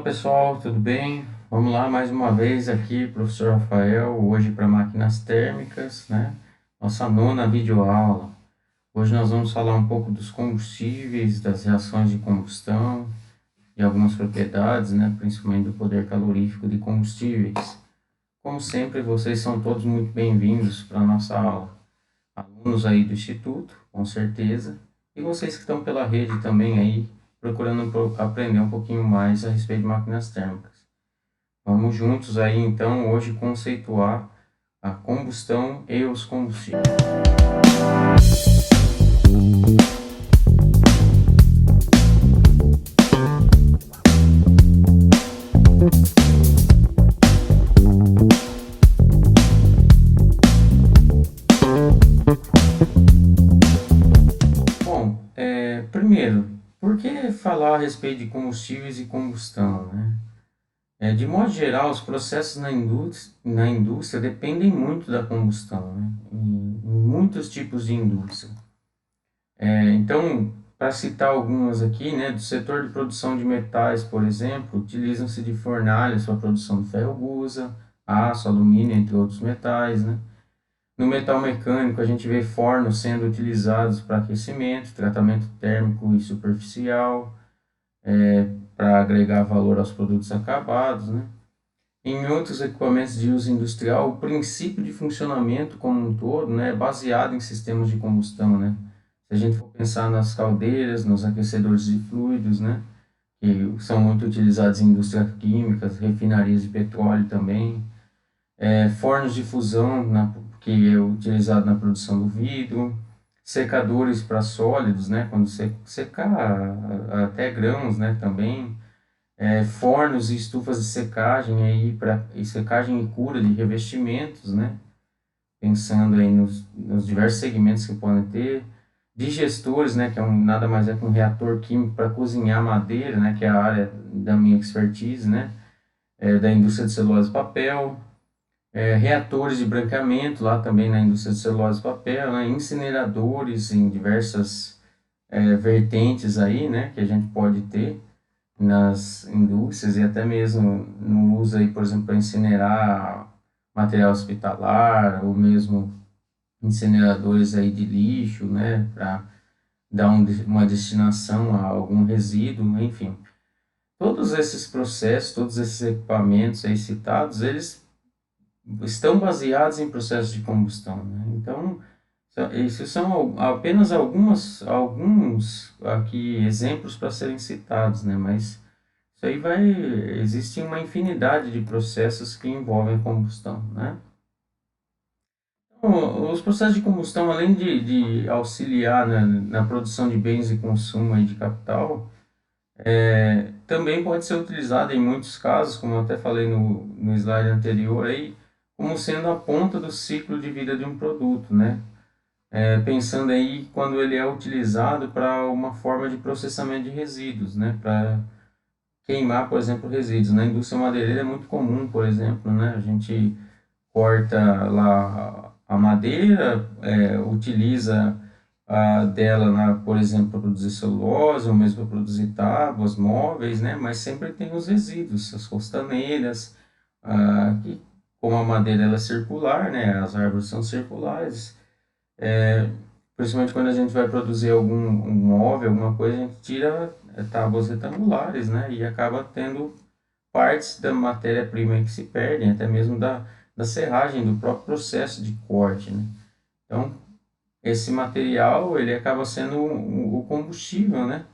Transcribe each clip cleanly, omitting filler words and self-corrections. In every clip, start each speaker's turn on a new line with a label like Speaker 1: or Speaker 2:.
Speaker 1: Pessoal, tudo bem? Vamos lá mais uma vez aqui, professor Rafael, hoje para máquinas térmicas, né? Nossa nona videoaula. Hoje nós vamos falar um pouco dos combustíveis, das reações de combustão e algumas propriedades, né? Principalmente do poder calorífico de combustíveis. Como sempre, vocês são todos muito bem-vindos para a nossa aula. Alunos aí do Instituto, com certeza, e vocês que estão pela rede também aí, procurando aprender um pouquinho mais a respeito de máquinas térmicas. Vamos juntos aí então hoje conceituar a combustão e os combustíveis. Bom, primeiro, por que falar a respeito de combustíveis e combustão, né? De modo geral, os processos na indústria dependem muito da combustão, né? Em muitos tipos de indústria. Então, para citar algumas aqui, né, do setor de produção de metais, por exemplo, utilizam-se de fornalhas para a produção de ferro-gusa, aço, alumínio, entre outros metais, né? No metal mecânico, a gente vê fornos sendo utilizados para aquecimento, tratamento térmico e superficial, para agregar valor aos produtos acabados, né? Em outros equipamentos de uso industrial, o princípio de funcionamento como um todo, né, é baseado em sistemas de combustão, né? Se a gente for pensar nas caldeiras, nos aquecedores de fluidos, né, que são muito utilizados em indústrias químicas, refinarias de petróleo também, fornos de fusão, que é utilizado na produção do vidro, secadores para sólidos, né, quando secar até grãos, né, também, fornos e estufas de secagem aí para secagem e cura de revestimentos, né? Pensando aí nos diversos segmentos que podem ter, digestores, né? Que nada mais é que um reator químico para cozinhar madeira, né? Que é a área da minha expertise, né? Da indústria de celulose e papel, reatores de branqueamento lá também na indústria de celulose e papel, né? Incineradores em diversas vertentes aí, né? Que a gente pode ter nas indústrias e até mesmo no uso aí, por exemplo, para incinerar material hospitalar ou mesmo incineradores aí de lixo, né, para dar uma destinação a algum resíduo, enfim. Todos esses processos, todos esses equipamentos aí citados, eles estão baseados em processos de combustão, né? Então, esses são apenas alguns aqui exemplos para serem citados, né? Mas isso aí existe uma infinidade de processos que envolvem a combustão, né? Então, os processos de combustão, além de auxiliar na produção de bens e consumo aí de capital, também pode ser utilizado em muitos casos, como eu até falei no slide anterior aí, como sendo a ponta do ciclo de vida de um produto, né? Pensando aí quando ele é utilizado para uma forma de processamento de resíduos, né? Para queimar, por exemplo, resíduos. Na indústria madeireira é muito comum, por exemplo, né? A gente corta lá a madeira, utiliza dela, por exemplo, para produzir celulose, ou mesmo para produzir tábuas, móveis, né? Mas sempre tem os resíduos, as costaneiras, que, como a madeira ela é circular, né? As árvores são circulares, principalmente quando a gente vai produzir algum um móvel, alguma coisa, a gente tira tábuas retangulares, né? E acaba tendo partes da matéria-prima que se perdem, até mesmo da serragem, do próprio processo de corte, né? Então, esse material, ele acaba sendo o combustível, né?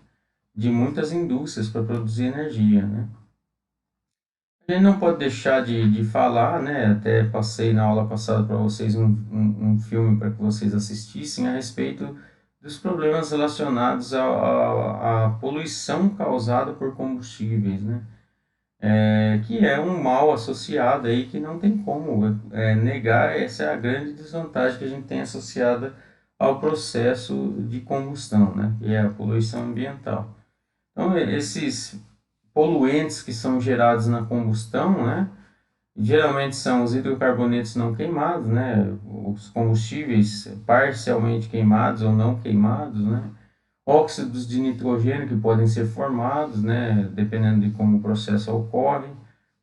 Speaker 1: De muitas indústrias para produzir energia, né? A gente não pode deixar de falar, né? Até passei na aula passada para vocês um filme para que vocês assistissem a respeito dos problemas relacionados à poluição causada por combustíveis, né? Que é um mal associado aí que não tem como negar, essa é a grande desvantagem que a gente tem associada ao processo de combustão, né? Que é a poluição ambiental. Então, esses poluentes que são gerados na combustão, né? Geralmente são os hidrocarbonetos não queimados, né? Os combustíveis parcialmente queimados ou não queimados, né? óxidos de nitrogênio que podem ser formados, né, dependendo de como o processo ocorre,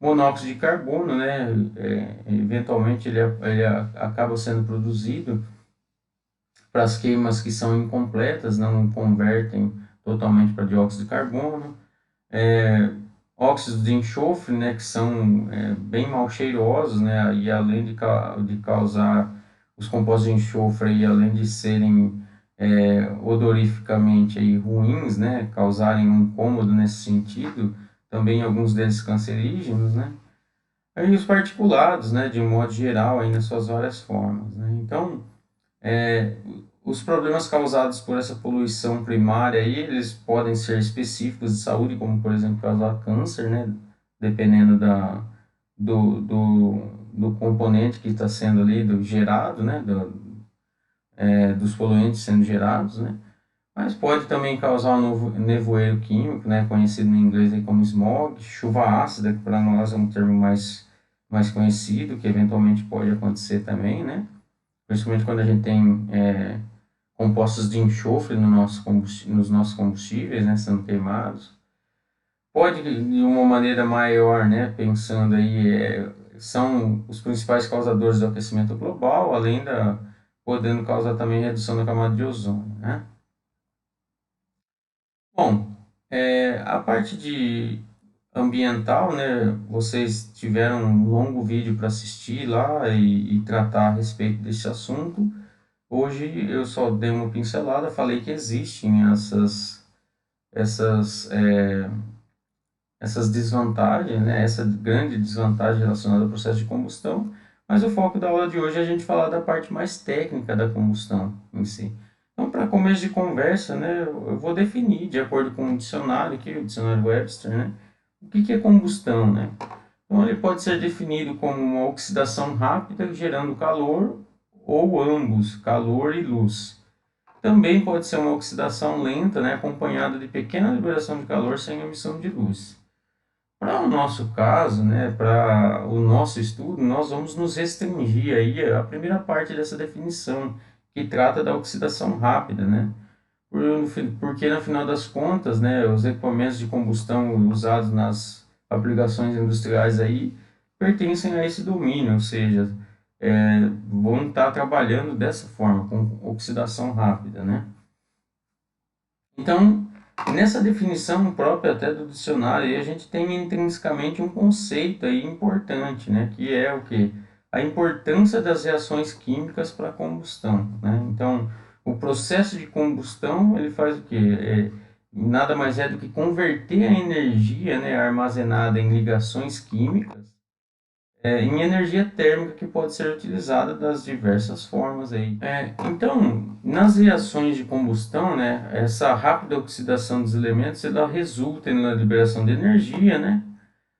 Speaker 1: monóxido de carbono, né, eventualmente ele acaba sendo produzido para as queimas que são incompletas, não convertem totalmente para dióxido de carbono, é, óxidos de enxofre, né, que são bem mal cheirosos, né, e além de causar os compostos de enxofre, e além de serem odorificamente aí, ruins, né, causarem um incômodo nesse sentido, também alguns deles cancerígenos, né, aí os particulados, né, de um modo geral, aí nas suas várias formas, né, então é, os problemas causados por essa poluição primária aí, eles podem ser específicos de saúde, como por exemplo causar câncer, né? Dependendo do componente que está sendo ali, do gerado, né? Dos poluentes sendo gerados, né? Mas pode também causar um novo nevoeiro químico, né? Conhecido em inglês aí como smog, chuva ácida, que para nós é um termo mais conhecido, que eventualmente pode acontecer também, né? Principalmente quando a gente tem compostos de enxofre no nos nossos combustíveis, né, sendo queimados. Pode, de uma maneira maior, né, pensando aí, são os principais causadores do aquecimento global, além podendo causar também redução da camada de ozônio, né. Bom, a parte de ambiental, né, vocês tiveram um longo vídeo para assistir lá e tratar a respeito desse assunto. Hoje eu só dei uma pincelada, falei que existem essas, é, essas desvantagens, né? Essa grande desvantagem relacionada ao processo de combustão, mas o foco da aula de hoje é a gente falar da parte mais técnica da combustão em si. Então, para começo de conversa, né, eu vou definir, de acordo com o dicionário aqui, o dicionário Webster, né, o que é combustão, né? Então, ele pode ser definido como uma oxidação rápida gerando calor ou ambos, calor e luz. Também pode ser uma oxidação lenta, né, acompanhada de pequena liberação de calor sem emissão de luz. Para o nosso caso, né, para o nosso estudo, nós vamos nos restringir aí à primeira parte dessa definição, que trata da oxidação rápida, né? Porque no final das contas, né, os equipamentos de combustão usados nas aplicações industriais aí pertencem a esse domínio, ou seja, vão estar trabalhando dessa forma, com oxidação rápida, né? Então, nessa definição própria até do dicionário, aí a gente tem intrinsecamente um conceito aí importante, né, que é o que? A importância das reações químicas para a combustão, né? Então, o processo de combustão, ele faz o quê? Nada mais é do que converter a energia, né, armazenada em ligações químicas em energia térmica que pode ser utilizada das diversas formas aí. Então, nas reações de combustão, né, essa rápida oxidação dos elementos, ela resulta na liberação de energia, né,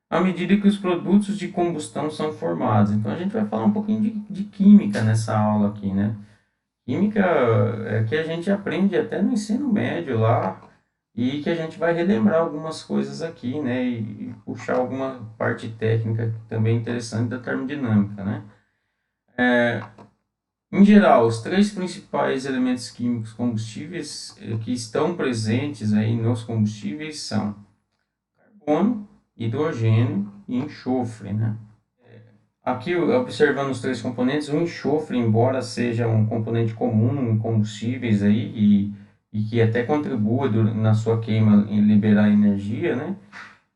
Speaker 1: à medida que os produtos de combustão são formados. Então, a gente vai falar um pouquinho de química nessa aula aqui, né. Química é que a gente aprende até no ensino médio lá, e que a gente vai relembrar algumas coisas aqui, né, e puxar alguma parte técnica também interessante da termodinâmica, né. Em geral, os três principais elementos químicos combustíveis que estão presentes aí nos combustíveis são carbono, hidrogênio e enxofre, né. Aqui, observando os três componentes, o enxofre, embora seja um componente comum em combustíveis aí e que até contribua na sua queima em liberar energia, né,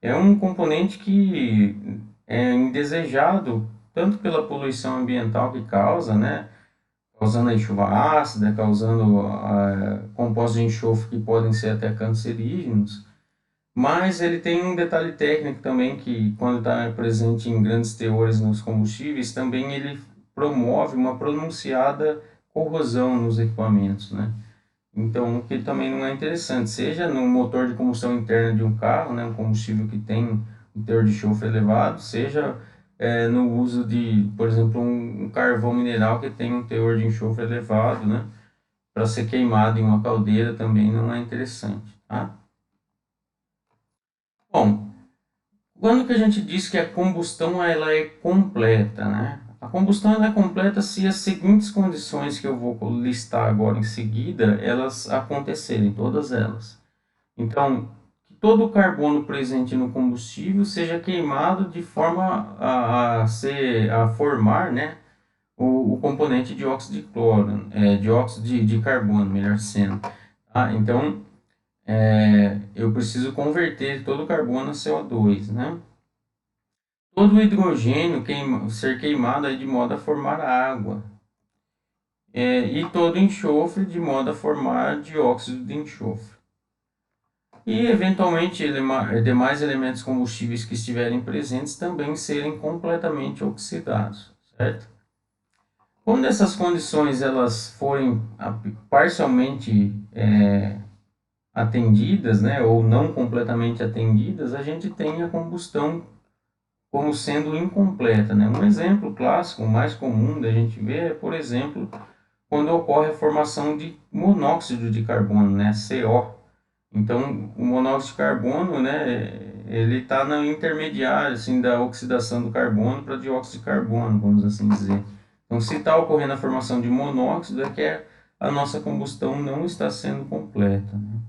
Speaker 1: é um componente que é indesejado tanto pela poluição ambiental que causa, né, causando aí chuva ácida, causando compostos de enxofre que podem ser até cancerígenos, mas ele tem um detalhe técnico também que, quando está presente em grandes teores nos combustíveis, também ele promove uma pronunciada corrosão nos equipamentos, né? Então, o que também não é interessante, seja no motor de combustão interna de um carro, né, um combustível que tem um teor de enxofre elevado, seja no uso de, por exemplo, um carvão mineral que tem um teor de enxofre elevado, né, para ser queimado em uma caldeira também não é interessante, tá? Bom, quando que a gente diz que a combustão ela é completa, né? A combustão ela é completa se as seguintes condições que eu vou listar agora em seguida, elas acontecerem, todas elas. Então, que todo o carbono presente no combustível seja queimado de forma a formar, né, o componente dióxido de cloro, dióxido de carbono, melhor sendo. Tá? Então, eu preciso converter todo o carbono a CO2, né? Todo o hidrogênio ser queimado aí de modo a formar água. E todo enxofre de modo a formar dióxido de enxofre. E, eventualmente, demais elementos combustíveis que estiverem presentes também serem completamente oxidados, certo? Quando essas condições elas forem parcialmente atendidas, né, ou não completamente atendidas, a gente tem a combustão como sendo incompleta, né? Um exemplo clássico, o mais comum da gente ver é, por exemplo, quando ocorre a formação de monóxido de carbono, né, CO. Então, o monóxido de carbono, né, ele está no intermediário assim, da oxidação do carbono para dióxido de carbono, vamos assim dizer. Então, se está ocorrendo a formação de monóxido, é que a nossa combustão não está sendo completa, né?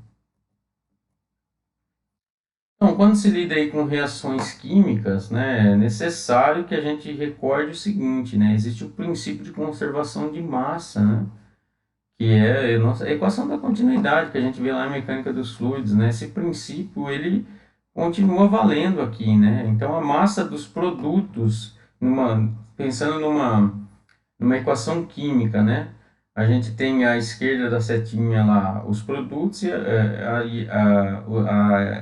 Speaker 1: Então, quando se lida aí com reações químicas, né, é necessário que a gente recorde o seguinte, né, existe o princípio de conservação de massa, né, que é a equação da continuidade que a gente vê lá em mecânica dos fluidos, né, esse princípio ele continua valendo aqui, né, então a massa dos produtos, pensando numa equação química, né? A gente tem à esquerda da setinha lá os produtos, e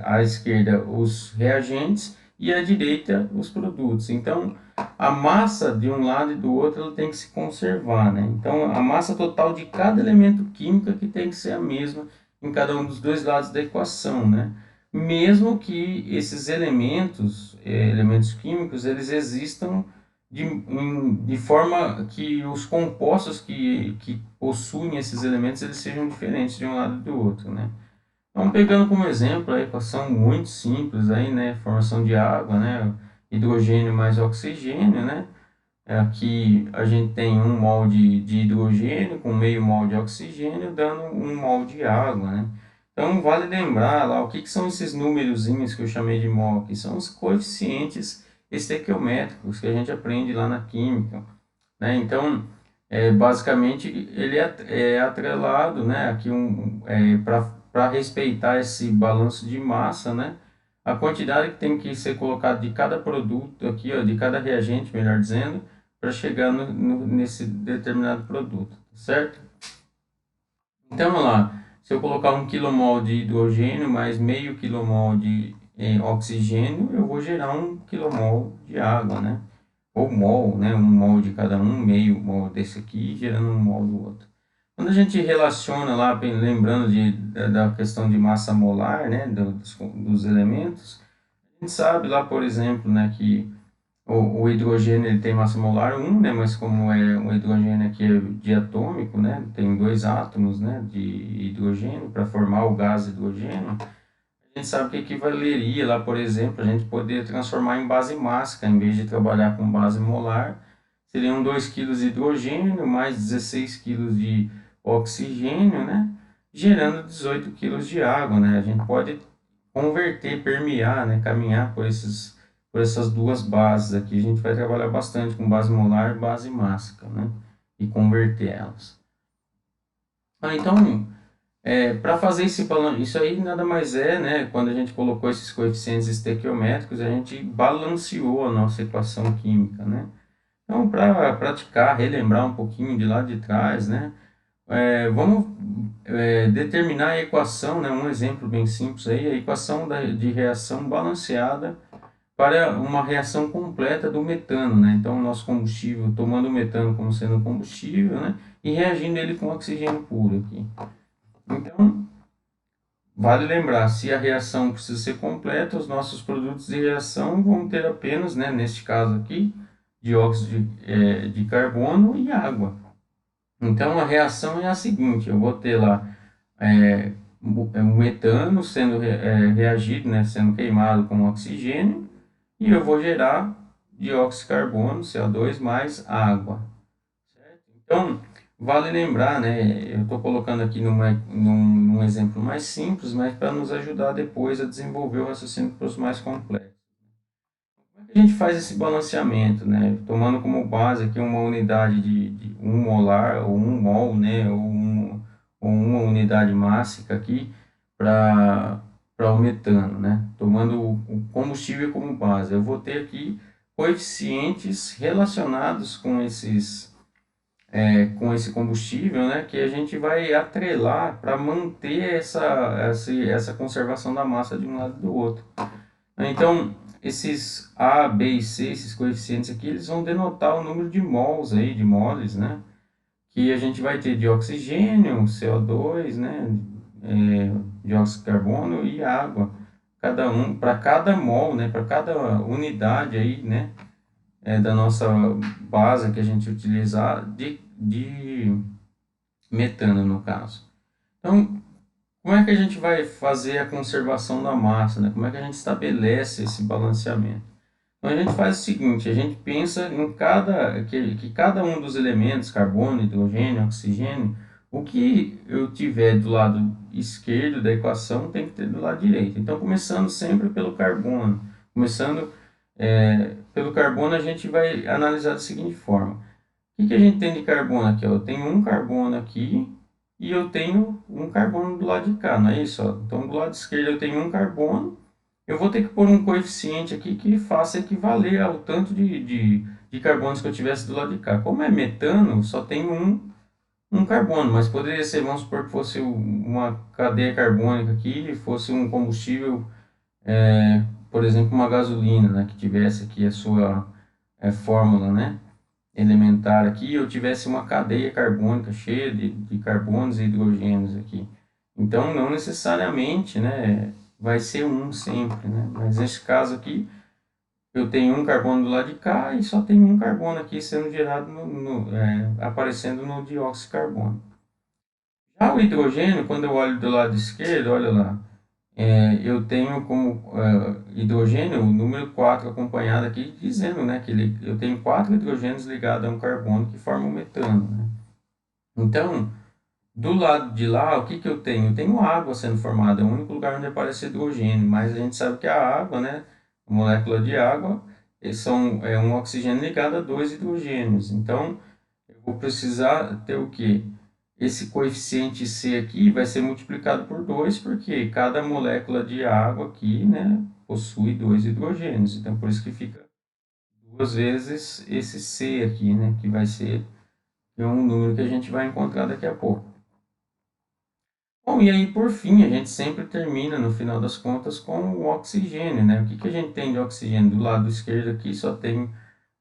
Speaker 1: à esquerda os reagentes e à direita os produtos. Então, a massa de um lado e do outro ela tem que se conservar, né? Então, a massa total de cada elemento químico que tem que ser a mesma em cada um dos dois lados da equação, né? Mesmo que esses elementos, elementos químicos, eles existam de forma que os compostos que possuem esses elementos eles sejam diferentes de um lado e do outro, né? Então, pegando como exemplo a equação muito simples aí, né? Formação de água, né? Hidrogênio mais oxigênio, né? Aqui a gente tem 1 mol de hidrogênio com meio mol de oxigênio, dando 1 mol de água, né? Então, vale lembrar lá o que são esses númerozinhos que eu chamei de mol, que são os coeficientes estequiométricos que a gente aprende lá na química, né? Então, basicamente, ele é atrelado, né? Aqui para respeitar esse balanço de massa, né? A quantidade que tem que ser colocada de cada produto aqui, ó, de cada reagente, melhor dizendo, para chegar nesse determinado produto, certo? Então, vamos lá, se eu colocar 1 kmol de hidrogênio mais meio kmol de oxigênio, eu vou gerar 1 kmol de água, né? Ou mol, né? 1 mol de cada um, meio mol desse aqui, gerando 1 mol do outro. Quando a gente relaciona lá, lembrando da questão de massa molar, né? Dos elementos, a gente sabe lá, por exemplo, né, que o hidrogênio ele tem massa molar 1, né, mas como é um hidrogênio aqui é diatômico, né, tem 2 átomos, né, de hidrogênio para formar o gás hidrogênio, a gente sabe que equivaleria lá, por exemplo, a gente poder transformar em base mássica, em vez de trabalhar com base molar, seriam 2 kg de hidrogênio mais 16 kg de oxigênio, né, gerando 18 kg de água, né, a gente pode converter, permear, né, caminhar por essas duas bases aqui. A gente vai trabalhar bastante com base molar e base mássica, né, e converter elas. Então, para fazer esse balanço, isso aí nada mais é, né, quando a gente colocou esses coeficientes estequiométricos, a gente balanceou a nossa equação química, né. Então, para praticar, relembrar um pouquinho de lá de trás, né, vamos determinar a equação, né, um exemplo bem simples aí, a equação de reação balanceada para uma reação completa do metano, né? Então, o nosso combustível, tomando o metano como sendo combustível, né, e reagindo ele com oxigênio puro aqui. Então, vale lembrar, se a reação precisa ser completa, os nossos produtos de reação vão ter apenas, né, neste caso aqui, dióxido de carbono e água. Então, a reação é a seguinte, eu vou ter lá o metano sendo reagido, né, sendo queimado com oxigênio, e eu vou gerar dióxido de carbono, CO2, mais água. Certo? Então, vale lembrar, né? Eu estou colocando aqui num exemplo mais simples, mas para nos ajudar depois a desenvolver o raciocínio para os mais complexos. Como é que a gente faz esse balanceamento, né? Tomando como base aqui uma unidade de 1 molar, ou 1 mol, né? Ou uma unidade mássica aqui para o metano, né? Tomando o combustível como base. Eu vou ter aqui coeficientes relacionados com esse combustível, né, que a gente vai atrelar para manter essa conservação da massa de um lado e do outro. Então, esses A, B e C, esses coeficientes aqui, eles vão denotar o número de mols aí, de moles, né, que a gente vai ter de oxigênio, CO2, né, dióxido de carbono e água. Cada um, para cada mol, né, para cada unidade aí, né, da nossa base que a gente utilizar de metano, no caso. Então, como é que a gente vai fazer a conservação da massa, né? Como é que a gente estabelece esse balanceamento? Então, a gente faz o seguinte, a gente pensa em que cada um dos elementos, carbono, hidrogênio, oxigênio, o que eu tiver do lado esquerdo da equação tem que ter do lado direito. Então, começando sempre pelo carbono. Pelo carbono, a gente vai analisar da seguinte forma. O que a gente tem de carbono aqui? Eu tenho um carbono aqui e eu tenho um carbono do lado de cá, não é isso? Então, do lado esquerdo eu tenho um carbono. Eu vou ter que pôr um coeficiente aqui que faça equivaler ao tanto de carbonos que eu tivesse do lado de cá. Como é metano, só tem um carbono, mas poderia ser, vamos supor que fosse uma cadeia carbônica aqui, fosse um combustível, por exemplo, uma gasolina, né, que tivesse aqui a sua fórmula, né, elementar aqui, eu tivesse uma cadeia carbônica cheia de carbonos e hidrogênios aqui. Então, não necessariamente, né, vai ser um sempre, né? Mas nesse caso aqui, eu tenho um carbono do lado de cá e só tem um carbono aqui sendo gerado, aparecendo no dióxido de carbono. Já o hidrogênio, quando eu olho do lado esquerdo, olha lá, eu tenho como hidrogênio o número 4 acompanhado aqui, dizendo, né, que eu tenho 4 hidrogênios ligados a um carbono que formam o metano, né? Então, do lado de lá, o que eu tenho? Eu tenho água sendo formada, é o único lugar onde aparece hidrogênio, mas a gente sabe que a água, né, a molécula de água, é um oxigênio ligado a dois hidrogênios. Então, eu vou precisar ter o quê? Esse coeficiente C aqui vai ser multiplicado por 2, porque cada molécula de água aqui, né, possui dois hidrogênios. Então, por isso que fica duas vezes esse C aqui, né, que vai ser um número que a gente vai encontrar daqui a pouco. Bom, e aí por fim, a gente sempre termina, no final das contas, com o oxigênio, né? O que a gente tem de oxigênio? Do lado esquerdo aqui só tem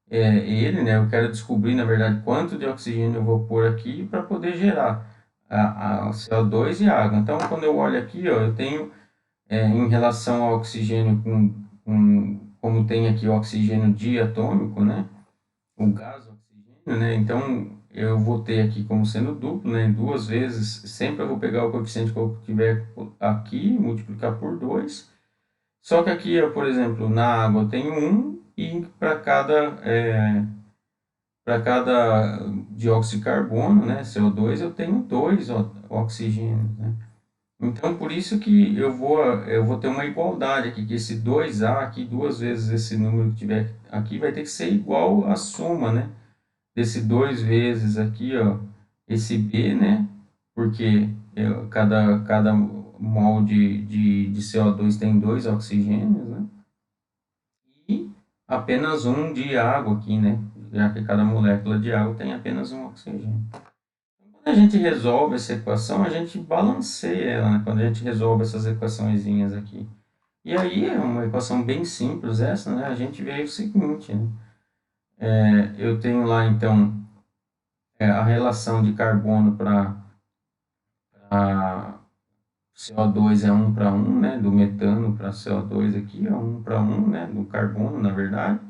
Speaker 1: ele, né? Eu quero descobrir, na verdade, quanto de oxigênio eu vou pôr aqui para poder gerar a CO2 e água. Então, quando eu olho aqui, ó, eu tenho, em relação ao oxigênio, como tem aqui o oxigênio diatômico, né? O gás oxigênio, né? Então, eu vou ter aqui como sendo duplo, né? Duas vezes, sempre eu vou pegar o coeficiente que eu tiver aqui, multiplicar por 2. Só que aqui, por exemplo, na água eu tenho 1 e para cada dióxido de carbono, né, CO2, eu tenho 2 oxigênios, né? Então, por isso que eu vou ter uma igualdade aqui, que esse 2A aqui, duas vezes esse número que tiver aqui, vai ter que ser igual à soma, né? Desse 2 vezes aqui, ó, esse B, né? Porque cada mol de CO2 tem 2 oxigênios, né? E apenas um de água aqui, né? Já que cada molécula de água tem apenas um oxigênio. Quando a gente resolve essa equação, a gente balanceia ela, né? Quando a gente resolve essas equaçõezinhas aqui. E aí é uma equação bem simples essa, né? A gente vê o seguinte, né? Eu tenho lá, então, a relação de carbono para CO2 é 1 para 1, né? Do metano para CO2 aqui é 1 para 1, né? Do carbono, na verdade.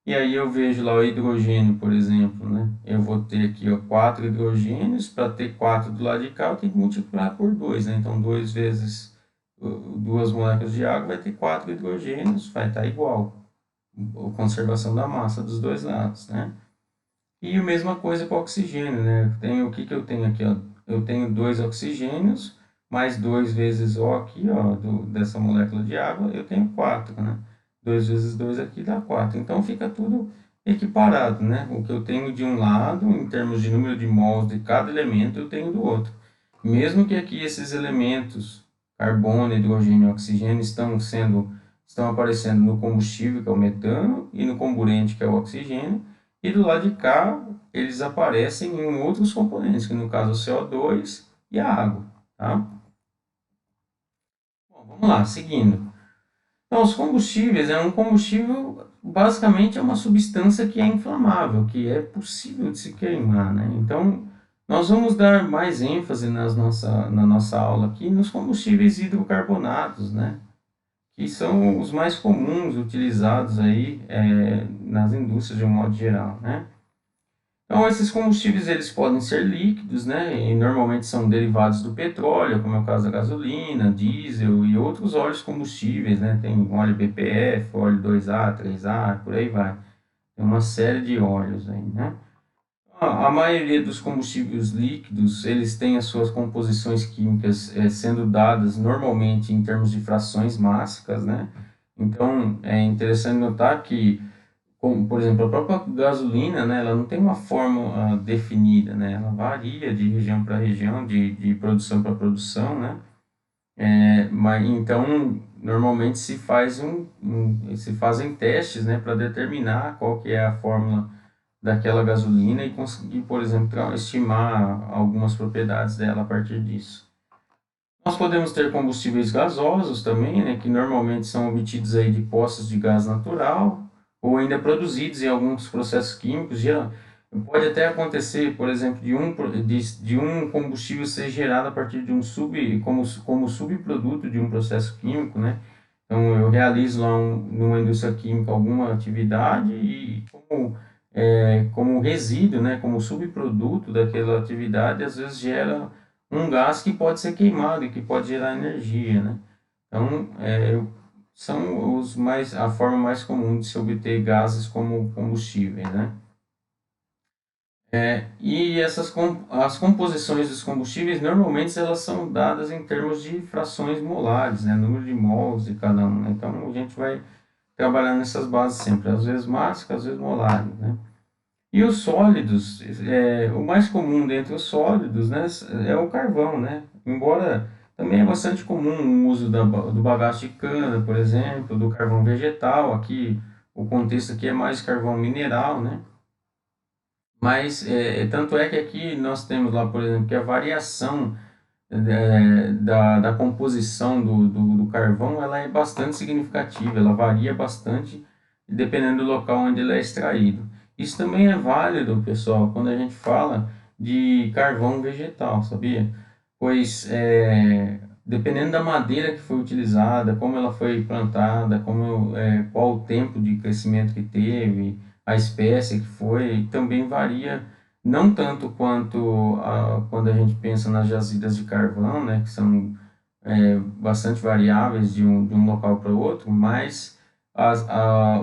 Speaker 1: E aí eu vejo lá o hidrogênio, por exemplo, né? Eu vou ter aqui, ó, 4 hidrogênios. Para ter 4 do lado de cá, eu tenho que multiplicar por 2, né? Então, 2 vezes duas moléculas de água vai ter 4 hidrogênios, vai estar igual. conservação da massa dos dois lados, né? E a mesma coisa para o oxigênio, né? O que que eu tenho aqui, ó? Eu tenho dois oxigênios, mais 2 vezes O aqui, ó, dessa molécula de água, eu tenho 4, né? 2 vezes 2 aqui dá 4. Então fica tudo equiparado, né? O que eu tenho de um lado, em termos de número de mols de cada elemento, eu tenho do outro. Mesmo que aqui esses elementos, carbono, hidrogênio e oxigênio, estão aparecendo no combustível, que é o metano, e no comburente, que é o oxigênio, e do lado de cá, eles aparecem em outros componentes, que no caso é o CO2 e a água. Tá? Bom, vamos lá, seguindo. Então, os combustíveis, um combustível basicamente é uma substância que é inflamável, que é possível de se queimar. Né? Então, nós vamos dar mais ênfase na nossa aula aqui nos combustíveis hidrocarbonatos, né? Que são os mais comuns utilizados aí nas indústrias de um modo geral. Né? Então, esses combustíveis eles podem ser líquidos, né? E normalmente são derivados do petróleo, como é o caso da gasolina, diesel e outros óleos combustíveis, né? Tem óleo BPF, óleo 2A, 3A, por aí vai. Tem uma série de óleos aí, né? A maioria dos combustíveis líquidos, eles têm as suas composições químicas sendo dadas normalmente em termos de frações mássicas, né? Então, é interessante notar que como, por exemplo, a própria gasolina, né, ela não tem uma fórmula definida, né, ela varia de região para região, de produção para produção, né, mas então normalmente se fazem testes, né, para determinar qual que é a fórmula daquela gasolina e conseguir, por exemplo, estimar algumas propriedades dela a partir disso. Nós podemos ter combustíveis gasosos também, né, que normalmente são obtidos aí de poços de gás natural ou ainda produzidos em alguns processos químicos. Pode até acontecer, por exemplo, de um combustível ser gerado a partir de como subproduto de um processo químico, né? Então, eu realizo lá numa indústria química alguma atividade e como resíduo, né, como subproduto daquela atividade, às vezes gera um gás que pode ser queimado e que pode gerar energia, né? Então, são a forma mais comum de se obter gases como combustíveis, né? E as composições dos combustíveis, normalmente elas são dadas em termos de frações molares, né? Número de mols de cada um, né? Então, a gente vai trabalhar nessas bases sempre, às vezes mássicas, às vezes molares, né? E os sólidos, o mais comum dentre os sólidos, né, é o carvão, né? Embora também é bastante comum o uso do bagaço de cana, por exemplo, do carvão vegetal, aqui o contexto aqui é mais carvão mineral, né? Mas tanto é que aqui nós temos lá, por exemplo, que a variação da composição do carvão ela é bastante significativa, ela varia bastante dependendo do local onde ele é extraído. Isso também é válido, pessoal, quando a gente fala de carvão vegetal, sabia? Pois dependendo da madeira que foi utilizada, como ela foi plantada, qual o tempo de crescimento que teve, a espécie que foi, também varia não tanto quanto quando a gente pensa nas jazidas de carvão, né, que são bastante variáveis de um local para o outro, mas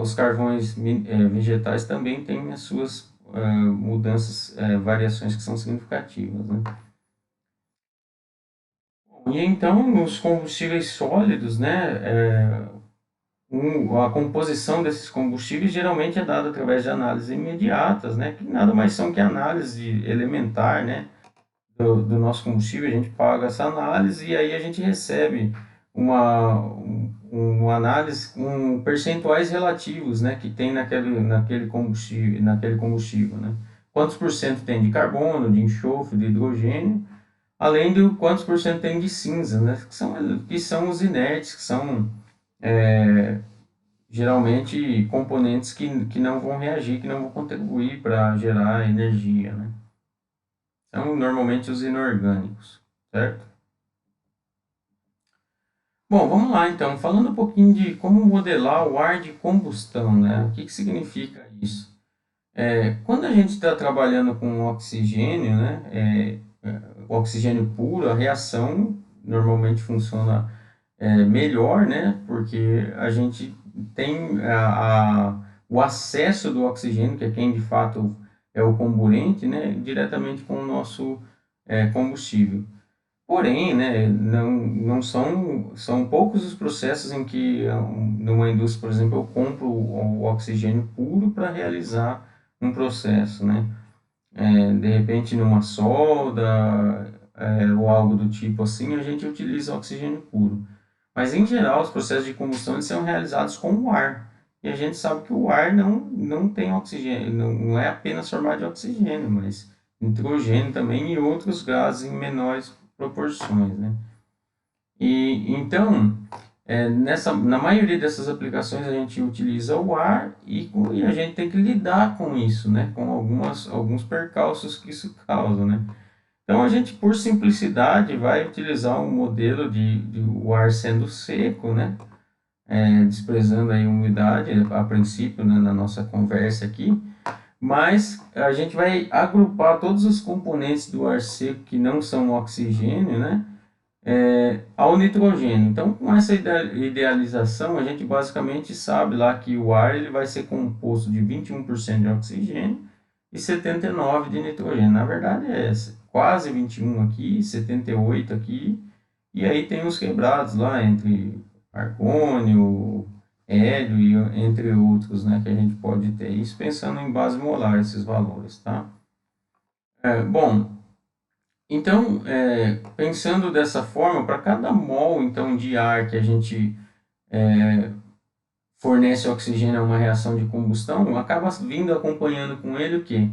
Speaker 1: os carvões vegetais também têm as suas mudanças, variações que são significativas, né? E então, nos combustíveis sólidos, né, a composição desses combustíveis geralmente é dada através de análises imediatas, né, que nada mais são que análise elementar, né, do nosso combustível. A gente paga essa análise e aí a gente recebe uma análise com percentuais relativos, né, que tem naquele combustível, né. Quantos por cento tem de carbono, de enxofre, de hidrogênio, além de quantos por cento tem de cinza, né, que são os inertes, que são geralmente componentes que não vão reagir, que não vão contribuir para gerar energia, né? São normalmente os inorgânicos, certo? Bom, vamos lá então, falando um pouquinho de como modelar o ar de combustão, né? O que significa isso? Quando a gente está trabalhando com oxigênio, né? O oxigênio puro, a reação normalmente funciona melhor, né? Porque a gente tem o acesso do oxigênio, que é quem de fato é o comburente, né, diretamente com o nosso combustível. Porém, né, não são poucos os processos em que, numa indústria, por exemplo, eu compro o oxigênio puro para realizar um processo, né? De repente, numa solda, ou algo do tipo assim, a gente utiliza oxigênio puro. Mas, em geral, os processos de combustão eles são realizados com o ar. E a gente sabe que o ar não tem oxigênio, não é apenas formado de oxigênio, mas nitrogênio também e outros gases em menores proporções, né? E então, na maioria dessas aplicações a gente utiliza o ar e a gente tem que lidar com isso, né? Com alguns percalços que isso causa, né? Então a gente, por simplicidade, vai utilizar um modelo de o ar sendo seco, né? Desprezando aí a umidade a princípio, né, na nossa conversa aqui, mas a gente vai agrupar todos os componentes do ar seco que não são oxigênio, né? Ao nitrogênio. Então, com essa idealização, a gente basicamente sabe lá que o ar ele vai ser composto de 21% de oxigênio e 79% de nitrogênio. Na verdade, é quase 21 aqui, 78 aqui, e aí tem os quebrados lá entre argônio, hélio e entre outros, né, que a gente pode ter. Isso pensando em base molar, esses valores, tá? Bom, então, pensando dessa forma, para cada mol então, de ar que a gente fornece oxigênio a uma reação de combustão, acaba vindo acompanhando com ele o quê?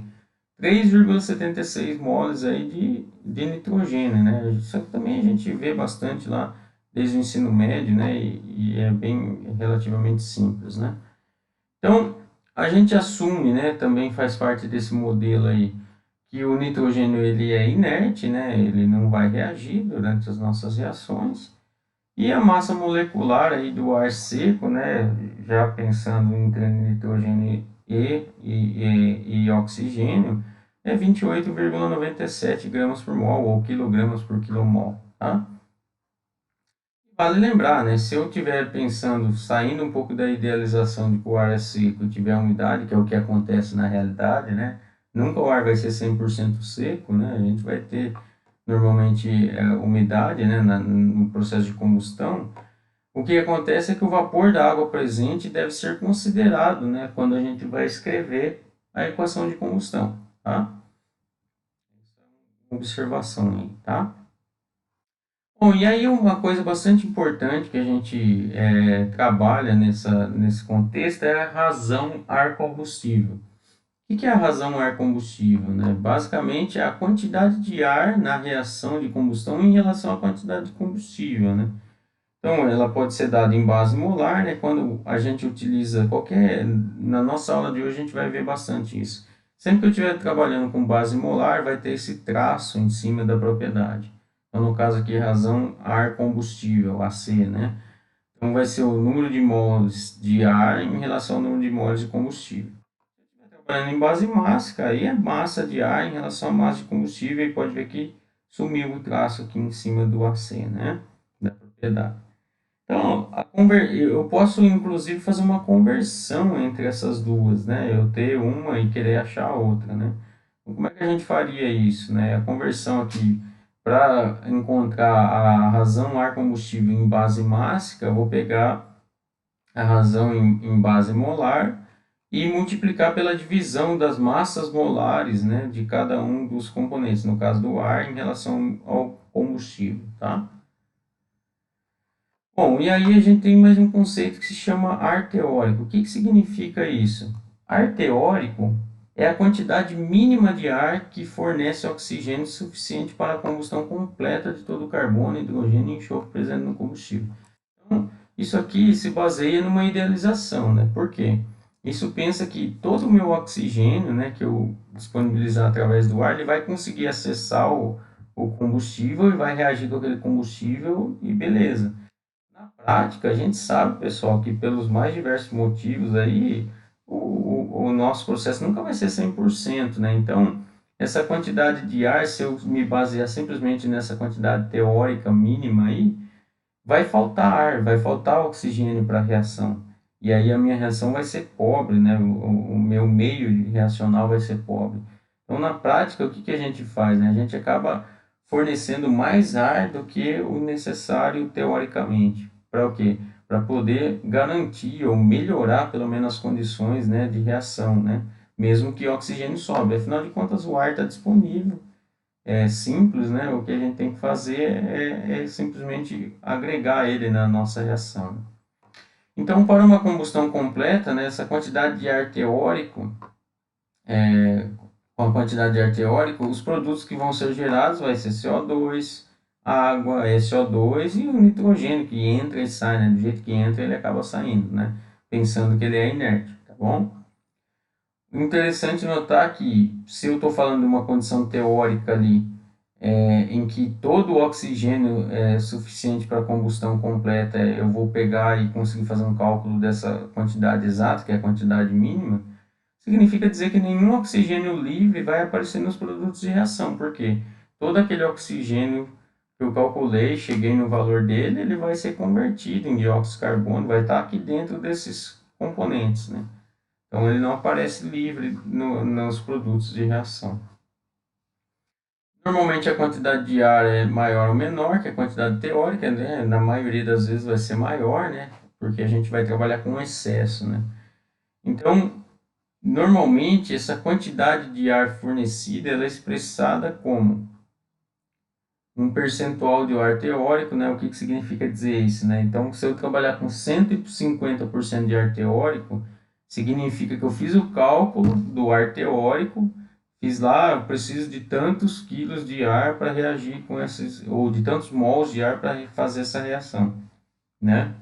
Speaker 1: 3,76 moles aí de nitrogênio, né? Isso aqui também a gente vê bastante lá desde o ensino médio, né? E é bem relativamente simples, né? Então, a gente assume, né? Também faz parte desse modelo aí que o nitrogênio ele é inerte, né? Ele não vai reagir durante as nossas reações. E a massa molecular aí do ar seco, né? Já pensando entre nitrogênio e oxigênio, é 28,97 gramas por mol ou quilogramas por quilomol, tá? Vale lembrar, né? Se eu estiver pensando, saindo um pouco da idealização de que o ar é seco e tiver umidade, que é o que acontece na realidade, né? Nunca o ar vai ser 100% seco, né? A gente vai ter normalmente umidade, né? No processo de combustão. O que acontece é que o vapor da água presente deve ser considerado, né? Quando a gente vai escrever a equação de combustão, tá? Observação aí, tá? Bom, e aí uma coisa bastante importante que a gente trabalha nesse contexto é a razão ar-combustível. O que é a razão ar-combustível, né? Basicamente, é a quantidade de ar na reação de combustão em relação à quantidade de combustível, né? Então, ela pode ser dada em base molar, né? Quando a gente utiliza na nossa aula de hoje, a gente vai ver bastante isso. Sempre que eu estiver trabalhando com base molar, vai ter esse traço em cima da propriedade. Então, no caso aqui, razão ar combustível, AC, né? Então, vai ser o número de moles de ar em relação ao número de moles de combustível. Trabalhando em base mássica, aí é massa de ar em relação à massa de combustível, e pode ver que sumiu o traço aqui em cima do AC, né? Da propriedade. Então, eu posso inclusive fazer uma conversão entre essas duas, né? Eu ter uma e querer achar a outra, né? Então, como é que a gente faria isso, né? A conversão aqui, para encontrar a razão ar combustível em base mássica, eu vou pegar a razão em base molar e multiplicar pela divisão das massas molares, né, de cada um dos componentes, no caso do ar, em relação ao combustível, tá? Bom, e aí a gente tem mais um conceito que se chama ar teórico. O que significa isso? Ar teórico é a quantidade mínima de ar que fornece oxigênio suficiente para a combustão completa de todo o carbono, hidrogênio e enxofre presente no combustível. Então, isso aqui se baseia numa idealização, né? Por quê? Isso pensa que todo o meu oxigênio, né, que eu disponibilizar através do ar, ele vai conseguir acessar o combustível e vai reagir com aquele combustível e beleza. Na prática, a gente sabe, pessoal, que pelos mais diversos motivos aí, o nosso processo nunca vai ser 100%, né? Então, essa quantidade de ar, se eu me basear simplesmente nessa quantidade teórica mínima aí, vai faltar ar, vai faltar oxigênio para a reação. E aí a minha reação vai ser pobre, né? O meu meio reacional vai ser pobre. Então, na prática, o que que a gente faz, né? A gente acaba fornecendo mais ar do que o necessário teoricamente. Para o quê? Para poder garantir ou melhorar pelo menos as condições, né, de reação, né? Mesmo que o oxigênio sobe. Afinal de contas, o ar está disponível. É simples, né? O que a gente tem que fazer é simplesmente agregar ele na nossa reação. Então, para uma combustão completa, né, essa quantidade de ar teórico, com a quantidade de ar teórico, os produtos que vão ser gerados vai ser CO2, água, SO2 e o nitrogênio que entra e sai, né? Do jeito que entra, ele acaba saindo, né? Pensando que ele é inerte, tá bom? Interessante notar que se eu estou falando de uma condição teórica ali, em que todo o oxigênio é suficiente para a combustão completa, eu vou pegar e conseguir fazer um cálculo dessa quantidade exata, que é a quantidade mínima, significa dizer que nenhum oxigênio livre vai aparecer nos produtos de reação, porque todo aquele oxigênio que eu calculei, cheguei no valor dele, ele vai ser convertido em dióxido de carbono, vai estar aqui dentro desses componentes, né? Então ele não aparece livre nos produtos de reação. Normalmente a quantidade de ar é maior ou menor que a quantidade teórica, né? Na maioria das vezes vai ser maior, né? Porque a gente vai trabalhar com excesso, né? Então, normalmente essa quantidade de ar fornecida ela é expressada como um percentual de ar teórico, né? O que significa dizer isso, né? Então, se eu trabalhar com 150% de ar teórico, significa que eu fiz o cálculo do ar teórico, fiz lá, eu preciso de tantos quilos de ar para reagir com esses, ou de tantos mols de ar para fazer essa reação, né?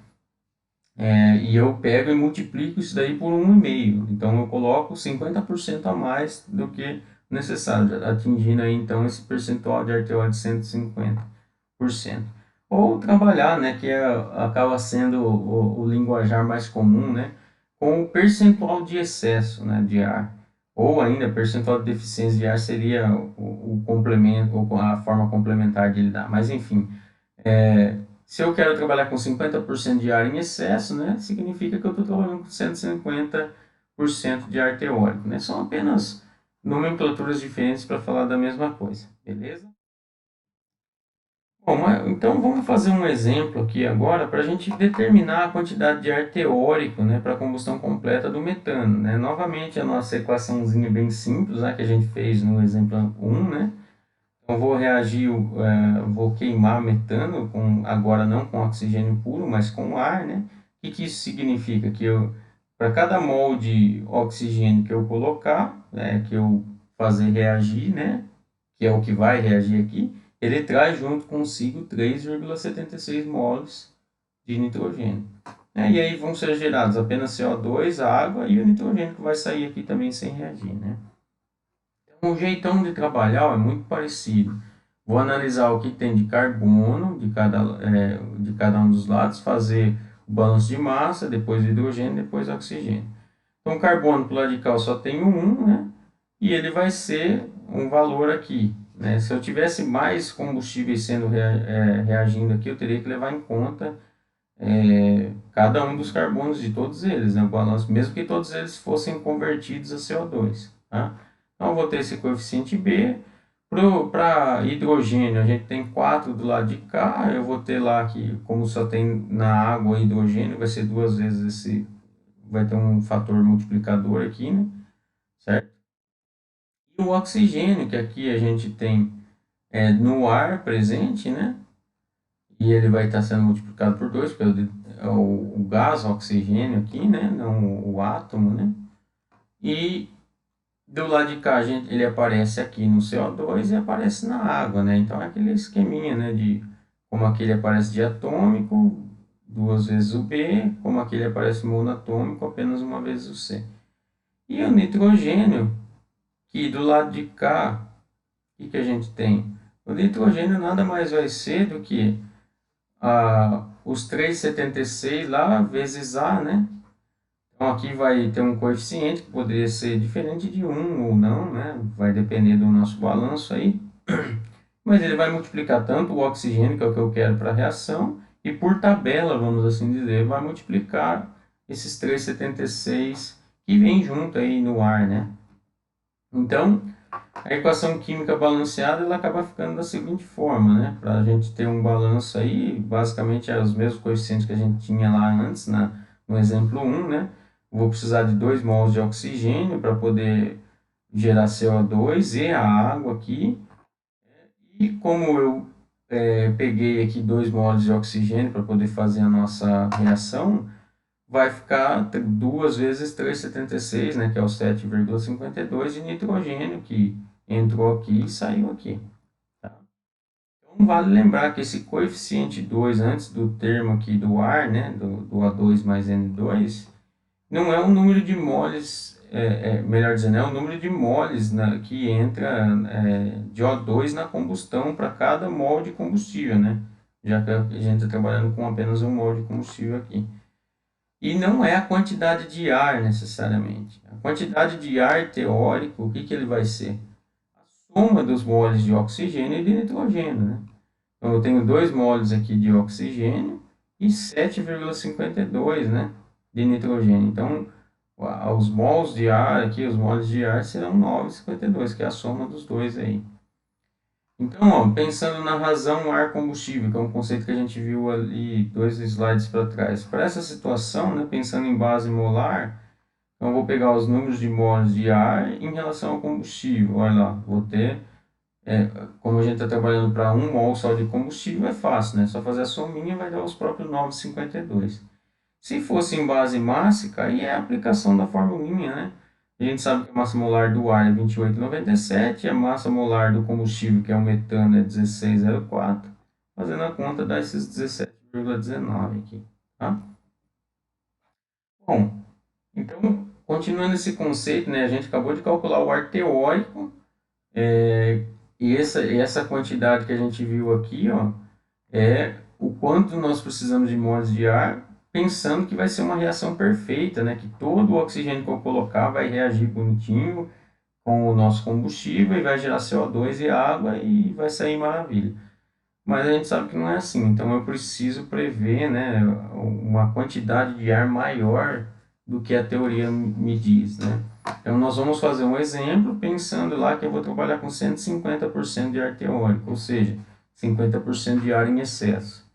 Speaker 1: E eu pego e multiplico isso daí por 1,5. Então, eu coloco 50% a mais do que necessário, atingindo aí, então, esse percentual de ar teórico de 150%. Ou trabalhar, né, que acaba sendo o linguajar mais comum, né, com o percentual de excesso, né, de ar. Ou ainda, percentual de deficiência de ar seria o complemento, ou a forma complementar de lidar. Mas, enfim, se eu quero trabalhar com 50% de ar em excesso, né, significa que eu estou trabalhando com 150% de ar teórico. Né? São apenas nomenclaturas diferentes para falar da mesma coisa, beleza? Bom, então vamos fazer um exemplo aqui agora para a gente determinar a quantidade de ar teórico, né, para a combustão completa do metano. Né? Novamente, a nossa equaçãozinha bem simples, né, que a gente fez no exemplo 1, né? Então, vou reagir, vou queimar metano, agora não com oxigênio puro, mas com ar, né? O que isso significa? Que para cada mol de oxigênio que eu colocar, né, que eu fazer reagir, né, que é o que vai reagir aqui, ele traz junto consigo 3,76 mols de nitrogênio. E aí vão ser gerados apenas CO2, a água e o nitrogênio que vai sair aqui também sem reagir, né? Então, o jeitão de trabalhar é muito parecido. Vou analisar o que tem de carbono de cada um dos lados, fazer o balanço de massa, depois hidrogênio, depois oxigênio. Então, o carbono para o lado de cá eu só tenho um, né? E ele vai ser um valor aqui. Né? Se eu tivesse mais combustíveis sendo reagindo aqui, eu teria que levar em conta cada um dos carbonos de todos eles, né? O balanço, mesmo que todos eles fossem convertidos a CO2. Tá? Então, eu vou ter esse coeficiente B. Para hidrogênio, a gente tem 4 do lado de cá. Eu vou ter lá que, como só tem na água hidrogênio, vai ser duas vezes esse. Vai ter um fator multiplicador aqui, né? Certo? E o oxigênio, que aqui a gente tem no ar presente, né? E ele vai estar sendo multiplicado por 2, porque o gás, o oxigênio aqui, né? Não o átomo, né? E do lado de cá, ele aparece aqui no CO2 e aparece na água, né? Então, é aquele esqueminha, né? De como aquele aparece diatômico, duas vezes o B, como aquele aparece monatômico, apenas uma vez o C. E o nitrogênio, que do lado de cá, o que a gente tem? O nitrogênio nada mais vai ser do que os 3,76 lá vezes A, né? Então, aqui vai ter um coeficiente que poderia ser diferente de 1 ou não, né? Vai depender do nosso balanço aí. Mas ele vai multiplicar tanto o oxigênio, que é o que eu quero para a reação, e por tabela, vamos assim dizer, vai multiplicar esses 3,76 que vem junto aí no ar, né? Então, a equação química balanceada ela acaba ficando da seguinte forma, né? Para a gente ter um balanço aí, basicamente é os mesmos coeficientes que a gente tinha lá antes, no exemplo 1, né? Vou precisar de 2 mols de oxigênio para poder gerar CO2 e a água aqui. E como eu peguei aqui 2 mols de oxigênio para poder fazer a nossa reação, vai ficar 2 vezes 3,76, né, que é o 7,52 de nitrogênio que entrou aqui e saiu aqui. Tá? Então, vale lembrar que esse coeficiente 2 antes do termo aqui do ar, né, do A2 mais N2, não é o número de moles, melhor dizendo, é o número de moles que entra de O2 na combustão para cada mol de combustível, né? Já que a gente está trabalhando com apenas um mol de combustível aqui. E não é a quantidade de ar necessariamente. A quantidade de ar teórico, o que, que ele vai ser? A soma dos moles de oxigênio e de nitrogênio, né? Então eu tenho 2 moles aqui de oxigênio e 7,52, né, de nitrogênio. Então, os mols de ar aqui, os moles de ar serão 9,52, que é a soma dos dois aí. Então, ó, pensando na razão ar-combustível, que é um conceito que a gente viu ali 2 slides para trás. Para essa situação, né, pensando em base molar, então eu vou pegar os números de moles de ar em relação ao combustível. Olha lá, vou ter, como a gente está trabalhando para 1 mol só de combustível, é fácil, né? Só fazer a sominha vai dar os próprios 9,52. Se fosse em base mássica, aí é a aplicação da formulinha, né? A gente sabe que a massa molar do ar é 28,97, a massa molar do combustível, que é o metano, é 16,04. Fazendo a conta, dá esses 17,19 aqui, tá? Bom, então, continuando esse conceito, né? A gente acabou de calcular o ar teórico, e essa quantidade que a gente viu aqui, ó, é o quanto nós precisamos de moles de ar, pensando que vai ser uma reação perfeita, né? Que todo o oxigênio que eu colocar vai reagir bonitinho com o nosso combustível e vai gerar CO2 e água e vai sair maravilha. Mas a gente sabe que não é assim, então eu preciso prever, né, uma quantidade de ar maior do que a teoria me diz, né? Então nós vamos fazer um exemplo pensando lá que eu vou trabalhar com 150% de ar teórico, ou seja, 50% de ar em excesso.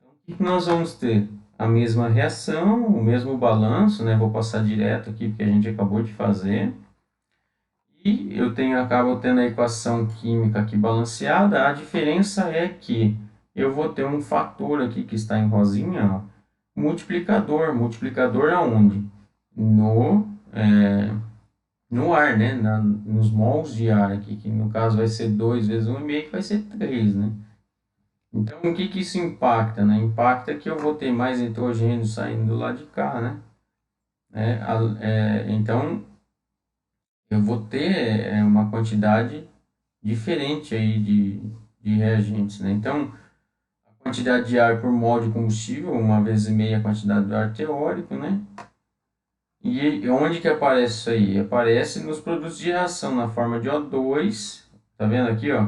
Speaker 1: O que nós vamos ter? A mesma reação, o mesmo balanço, né? Vou passar direto aqui porque a gente acabou de fazer. E acabo tendo a equação química aqui balanceada. A diferença é que eu vou ter um fator aqui que está em rosinha, ó, multiplicador. Multiplicador aonde? No ar, né? Nos mols de ar aqui, que no caso vai ser 2 vezes 1,5, que vai ser 3, né? Então, o que que isso impacta, né? Impacta que eu vou ter mais nitrogênio saindo do lado de cá, né? Então, eu vou ter uma quantidade diferente aí de reagentes, né? Então, a quantidade de ar por mol de combustível, 1,5 vezes a quantidade do ar teórico, né? E onde que aparece isso aí? Aparece nos produtos de reação, na forma de O2. Tá vendo aqui, ó?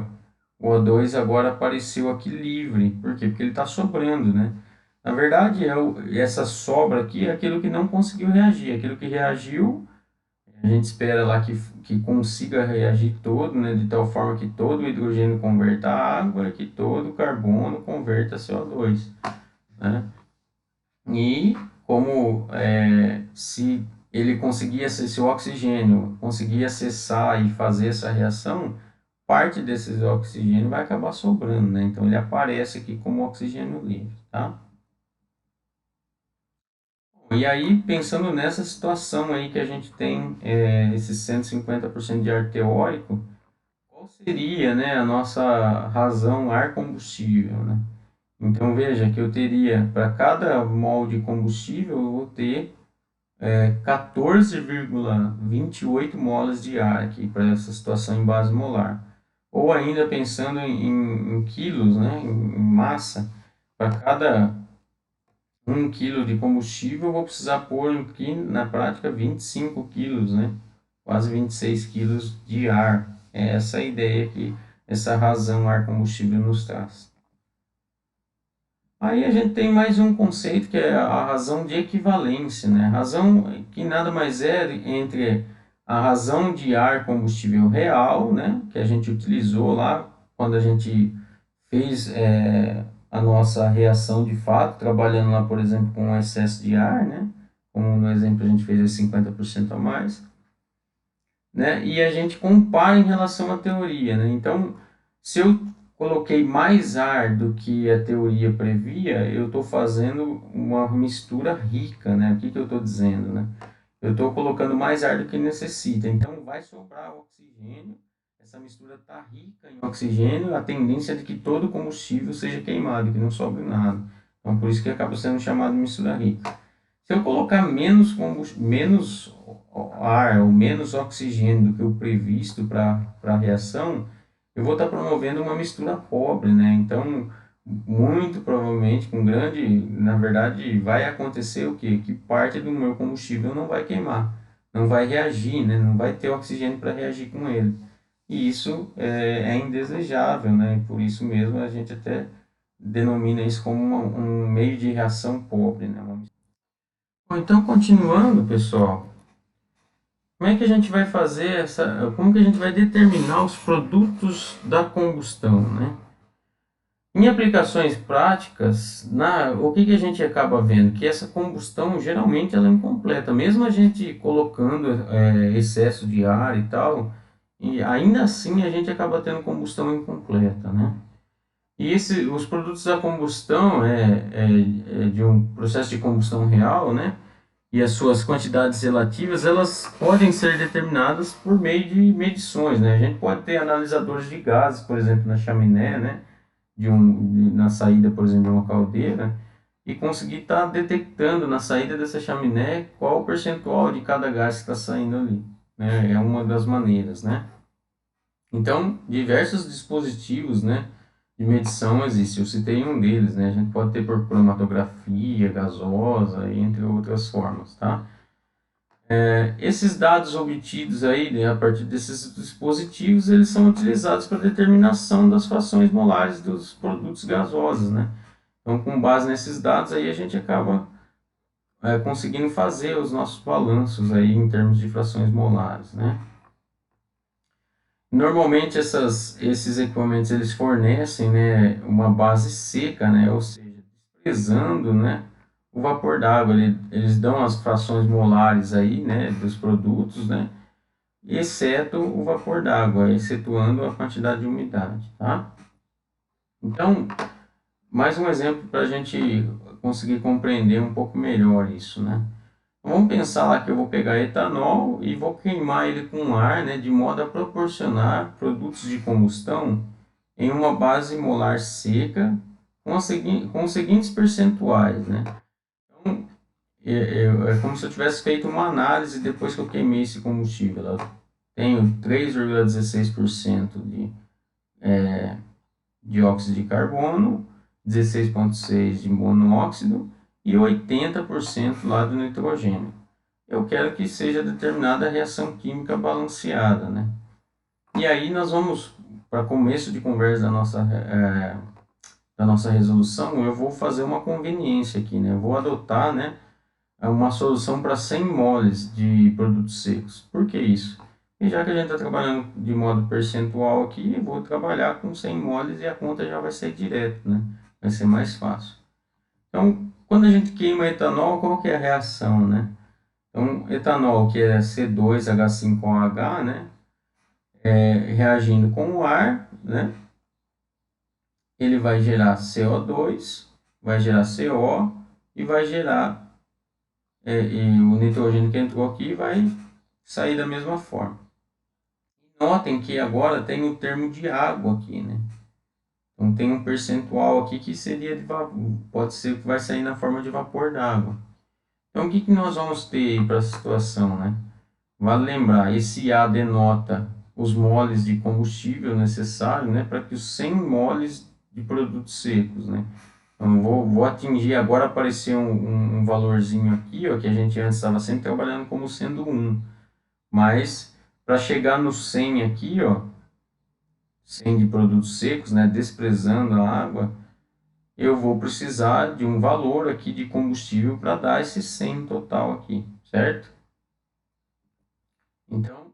Speaker 1: O O2 agora apareceu aqui livre. Por quê? Porque ele está sobrando, né? Na verdade, essa sobra aqui é aquilo que não conseguiu reagir. Aquilo que reagiu, a gente espera lá que consiga reagir todo, né? De tal forma que todo o hidrogênio converta a água e que todo o carbono converta a CO2, né? E como se ele conseguia, se o oxigênio conseguir acessar e fazer essa reação, parte desse oxigênio vai acabar sobrando, né? Então ele aparece aqui como oxigênio livre, tá? E aí, pensando nessa situação aí que a gente tem esses 150% de ar teórico, qual seria, né, a nossa razão ar combustível, né? Então veja que eu teria, para cada mol de combustível, eu vou ter 14,28 molas de ar aqui para essa situação em base molar. Ou ainda pensando em quilos, né, em massa, para cada 1 quilo de combustível, eu vou precisar pôr aqui na prática 25 quilos, né, quase 26 quilos de ar. É essa a ideia que essa razão ar combustível nos traz. Aí a gente tem mais um conceito que é a razão de equivalência, né? Razão que nada mais é entre a razão de ar combustível real, né? Que a gente utilizou lá quando a gente fez a nossa reação de fato, trabalhando lá, por exemplo, com excesso de ar, né? Como no exemplo a gente fez os 50% a mais, né? E a gente compara em relação à teoria, né? Então, se eu coloquei mais ar do que a teoria previa, eu estou fazendo uma mistura rica, né? O que que eu estou dizendo, né? Eu estou colocando mais ar do que necessita, então vai sobrar oxigênio. Essa mistura está rica em oxigênio, a tendência é de que todo o combustível seja queimado, que não sobre nada. Então, por isso que acaba sendo chamado de mistura rica. Se eu colocar menos ar ou menos oxigênio do que o previsto para a reação, eu vou estar promovendo uma mistura pobre, né? Então, muito provavelmente, na verdade, vai acontecer o quê? Que parte do meu combustível não vai queimar, não vai reagir, né? Não vai ter oxigênio para reagir com ele. E isso é indesejável, né? Por isso mesmo a gente até denomina isso como um meio de reação pobre, né? Bom, então, continuando, pessoal, como é que a gente vai fazer como que a gente vai determinar os produtos da combustão, né? Em aplicações práticas, o que que a gente acaba vendo? Que essa combustão geralmente ela é incompleta, mesmo a gente colocando excesso de ar e tal, e ainda assim a gente acaba tendo combustão incompleta, né? E os produtos da combustão é de um processo de combustão real, né? E as suas quantidades relativas, elas podem ser determinadas por meio de medições, né? A gente pode ter analisadores de gases, por exemplo, na chaminé, né? Na saída, por exemplo, de uma caldeira, e conseguir estar detectando na saída dessa chaminé qual o percentual de cada gás que está saindo ali, né? É uma das maneiras, né? Então, diversos dispositivos, né, de medição existem. Eu citei um deles, né? A gente pode ter por cromatografia gasosa, entre outras formas, tá? Esses dados obtidos aí, né, a partir desses dispositivos, eles são utilizados para determinação das frações molares dos produtos gasosos, né? Então, com base nesses dados aí, a gente acaba conseguindo fazer os nossos balanços aí em termos de frações molares, né? Normalmente esses equipamentos eles fornecem, né, uma base seca, né, ou seja, desprezando, né, o vapor d'água. Eles dão as frações molares aí, né, dos produtos, né, exceto o vapor d'água, excetuando a quantidade de umidade, tá? Então, mais um exemplo para a gente conseguir compreender um pouco melhor isso, né? Vamos pensar lá que eu vou pegar etanol e vou queimar ele com ar, né, de modo a proporcionar produtos de combustão em uma base molar seca com os seguintes percentuais, né? Então, é como se eu tivesse feito uma análise depois que eu queimei esse combustível. Eu tenho 3,16% de dióxido de carbono, 16,6% de monóxido e 80% lá do nitrogênio. Eu quero que seja determinada a reação química balanceada, né? E aí nós vamos, para começo de conversa da nossa resolução, eu vou fazer uma conveniência aqui, né? Eu vou adotar, né, uma solução para 100 moles de produtos secos. Por que isso? E já que a gente está trabalhando de modo percentual aqui, eu vou trabalhar com 100 moles e a conta já vai ser direto, né? Vai ser mais fácil. Então, quando a gente queima etanol, qual que é a reação, né? Então, etanol, que é C2H5OH, né? Reagindo com o ar, né? Ele vai gerar CO2, vai gerar CO e vai gerar e o nitrogênio que entrou aqui vai sair da mesma forma. Notem que agora tem o termo de água aqui, né? Então tem um percentual aqui que seria de vapor, pode ser que vai sair na forma de vapor d'água. Então o que que nós vamos ter para a situação, né? Vale lembrar, esse A denota os moles de combustível necessário, né, para que os 100 moles de produtos secos, né? Então, vou atingir agora, aparecer um valorzinho aqui, ó, que a gente antes estava sempre trabalhando como sendo 1. Mas, para chegar no 100 aqui, ó, 100 de produtos secos, né, desprezando a água, eu vou precisar de um valor aqui de combustível para dar esse 100 total aqui, certo? Então,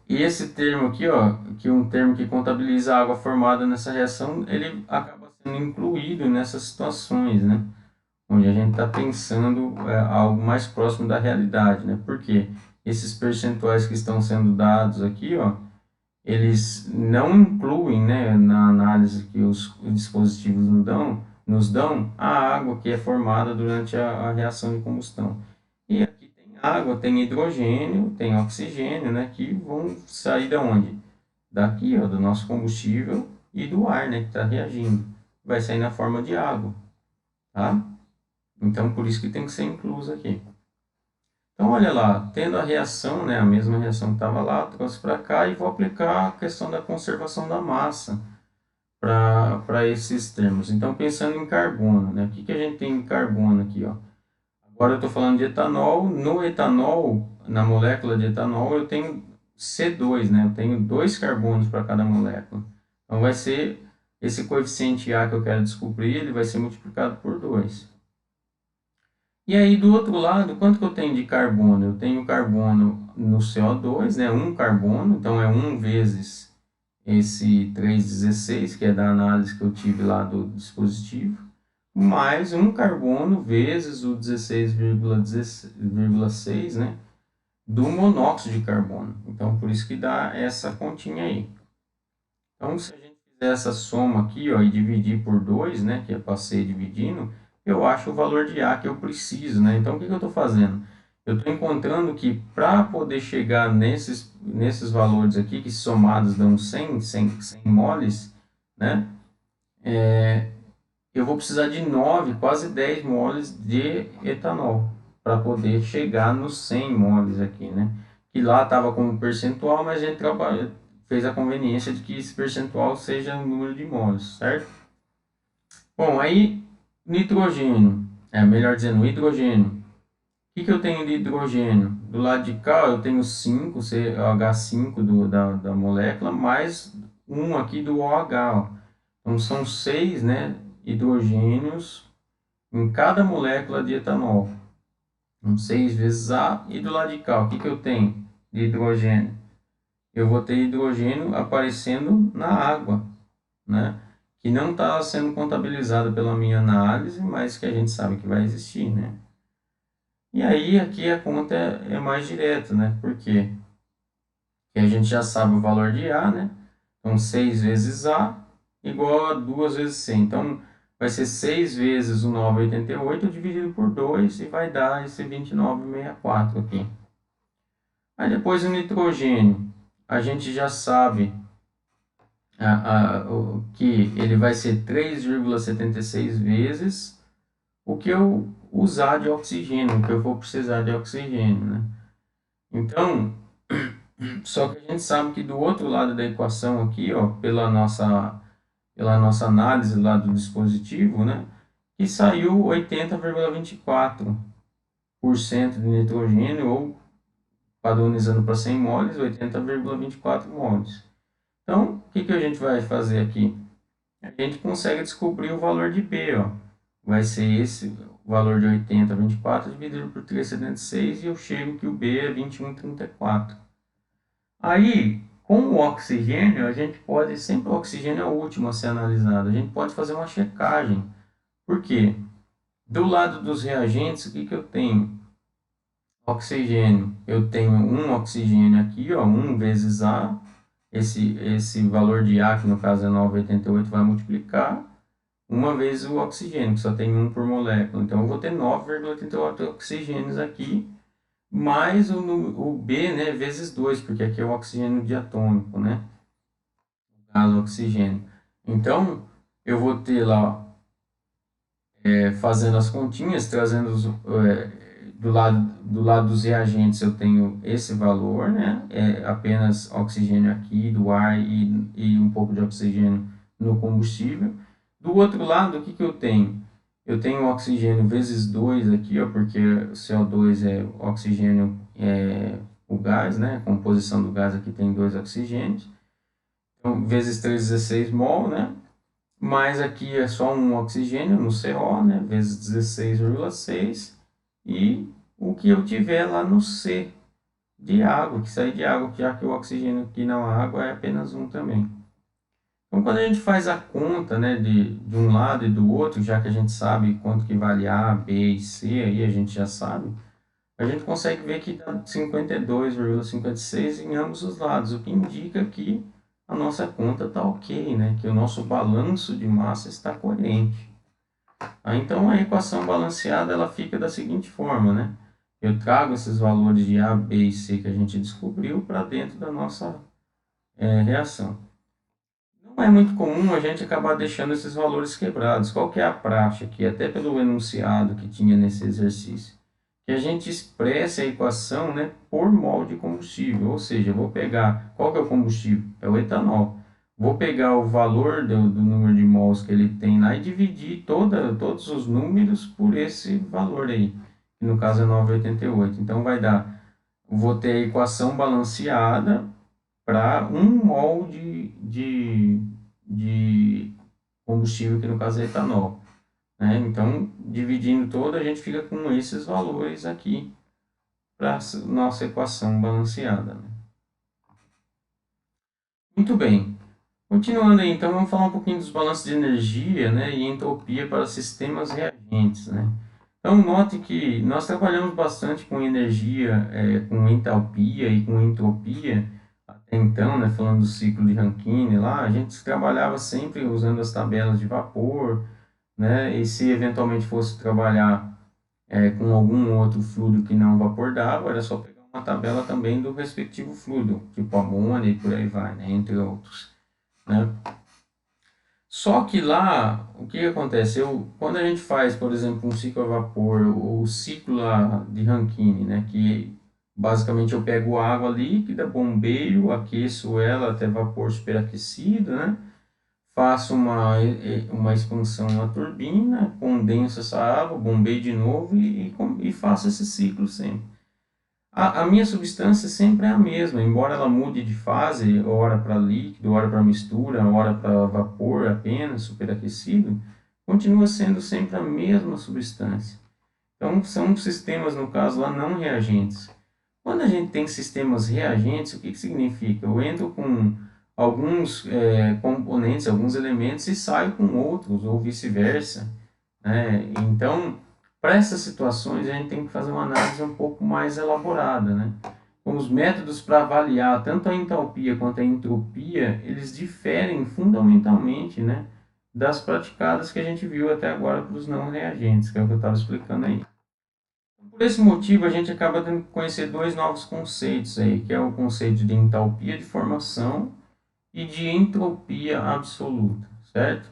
Speaker 1: e esse termo aqui, ó, que é um termo que contabiliza a água formada nessa reação, ele acaba sendo incluído nessas situações, né? Onde a gente está pensando algo mais próximo da realidade, né? Porque esses percentuais que estão sendo dados aqui, ó, eles não incluem, né, na análise que os dispositivos nos dão a água que é formada durante a reação de combustão. E aqui tem água, tem hidrogênio, tem oxigênio, né, que vão sair da onde? Daqui, ó, do nosso combustível e do ar, né, que está reagindo. Vai sair na forma de água, tá? Então, por isso que tem que ser incluso aqui. Então, olha lá, tendo a reação, né, a mesma reação que estava lá, trouxe para cá e vou aplicar a questão da conservação da massa para esses termos. Então, pensando em carbono, né, o que a gente tem em carbono aqui, ó? Agora eu estou falando de etanol. No etanol, na molécula de etanol, eu tenho C2, né? Eu tenho 2 carbonos para cada molécula. Então, vai ser esse coeficiente A que eu quero descobrir, ele vai ser multiplicado por 2. E aí, do outro lado, quanto que eu tenho de carbono? Eu tenho carbono no CO2, né? Um carbono, então é 1 vezes esse 3,16, que é da análise que eu tive lá do dispositivo, mais um carbono vezes o 16,6, né? Do monóxido de carbono. Então, por isso que dá essa continha aí. Então, se a gente fizer essa soma aqui, ó, e dividir por 2, né, que eu passei dividindo, eu acho o valor de A que eu preciso, né? Então, o que eu estou fazendo? Eu estou encontrando que para poder chegar nesses valores aqui, que somados dão 100 moles, né? Eu vou precisar de 9, quase 10 moles de etanol para poder chegar nos 100 moles aqui, né? Que lá estava como percentual, mas a gente fez a conveniência de que esse percentual seja o número de moles, certo? Bom, aí nitrogênio, melhor dizendo, hidrogênio. O que eu tenho de hidrogênio? Do lado de cá eu tenho 5, H5 da molécula, mais um aqui do OH. Ó. Então são 6, né, hidrogênios em cada molécula de etanol. Então 6 vezes A. E do lado de cá, o que eu tenho de hidrogênio? Eu vou ter hidrogênio aparecendo na água, né? Que não está sendo contabilizado pela minha análise, mas que a gente sabe que vai existir, né? E aí aqui a conta é mais direta, né? Por quê? Porque a gente já sabe o valor de A, né? Então 6 vezes A igual a 2 vezes C. Então vai ser 6 vezes o 988 dividido por 2 e vai dar esse 29,64 aqui. Aí depois o nitrogênio, a gente já sabe que ele vai ser 3,76 vezes o que eu usar de oxigênio, o que eu vou precisar de oxigênio, né? Então, só que a gente sabe que do outro lado da equação aqui, ó, pela nossa análise lá do dispositivo, né, que saiu 80,24% de nitrogênio, ou padronizando para 100 moles, 80,24 moles. Então, o que a gente vai fazer aqui? A gente consegue descobrir o valor de B, ó. Vai ser esse valor de 80,24 dividido por 3,76 e eu chego que o B é 21,34. Aí, com o oxigênio, a gente pode, sempre o oxigênio é o último a ser analisado, a gente pode fazer uma checagem. Por quê? Do lado dos reagentes, o que eu tenho? Oxigênio. Eu tenho um oxigênio aqui, ó, 1 vezes A. Esse valor de A, que no caso é 9,88, vai multiplicar uma vez o oxigênio, que só tem um por molécula. Então, eu vou ter 9,88 oxigênios aqui, mais o B, né, vezes 2, porque aqui é o oxigênio diatômico, né? O gás oxigênio. Então, eu vou ter lá, fazendo as continhas, trazendo do lado dos reagentes, eu tenho esse valor, né? É apenas oxigênio aqui do ar e um pouco de oxigênio no combustível. Do outro lado, o que eu tenho? Eu tenho oxigênio vezes 2 aqui, ó, porque CO2 é oxigênio, o gás, né? A composição do gás aqui tem 2 oxigênios. Então, vezes 3,16 mol, né? mas aqui é só um oxigênio no CO, né, vezes 16,6, e o que eu tiver lá no C de água, que sair de água, já que o oxigênio aqui na água é apenas um também. Então, quando a gente faz a conta, né, de um lado e do outro, já que a gente sabe quanto que vale A, B e C, aí a gente já sabe, a gente consegue ver que dá 52,56 em ambos os lados, o que indica que a nossa conta está ok, né, que o nosso balanço de massa está coerente. Então, a equação balanceada ela fica da seguinte forma, né? Eu trago esses valores de A, B e C que a gente descobriu para dentro da nossa reação. Não é muito comum a gente acabar deixando esses valores quebrados. Qual que é a prática aqui? Até pelo enunciado que tinha nesse exercício. Que a gente expresse a equação, né, por mol de combustível. Ou seja, eu vou pegar... Qual que é o combustível? É o etanol. Vou pegar o valor do número de mols que ele tem lá e dividir todos os números por esse valor aí. Que no caso é 9,88. Então vai dar... Vou ter a equação balanceada para 1 mol de combustível, que no caso é etanol. Né? Então, dividindo todo, a gente fica com esses valores aqui para nossa equação balanceada. Né? Muito bem. Continuando aí, então, vamos falar um pouquinho dos balanços de energia, né, e entropia para sistemas reagentes. Né? Então, note que nós trabalhamos bastante com energia, com entalpia e com entropia. Então, né, falando do ciclo de Rankine lá, a gente trabalhava sempre usando as tabelas de vapor, né, e se eventualmente fosse trabalhar com algum outro fluido que não vapor d'água, era só pegar uma tabela também do respectivo fluido, tipo amônia e por aí vai, né, entre outros. Né? Só que lá, o que acontece? Quando a gente faz, por exemplo, um ciclo a vapor, ou ciclo lá de Rankine, né, que basicamente eu pego água líquida, bombeio, aqueço ela até vapor superaquecido, né, faço uma expansão na turbina, condenso essa água, bombeio de novo e faço esse ciclo sempre. A minha substância sempre é a mesma, embora ela mude de fase, hora para líquido, hora para mistura, hora para vapor apenas, superaquecido, continua sendo sempre a mesma substância. Então, são sistemas, no caso lá, não reagentes. Quando a gente tem sistemas reagentes, o que significa? Eu entro com alguns componentes, alguns elementos e saio com outros, ou vice-versa. Né? Então, para essas situações, a gente tem que fazer uma análise um pouco mais elaborada. Né? Com os métodos para avaliar tanto a entalpia quanto a entropia, eles diferem fundamentalmente, né, das praticadas que a gente viu até agora para os não reagentes, que é o que eu estava explicando aí. Por esse motivo, a gente acaba tendo que conhecer dois novos conceitos aí, que é o conceito de entalpia de formação e de entropia absoluta, certo?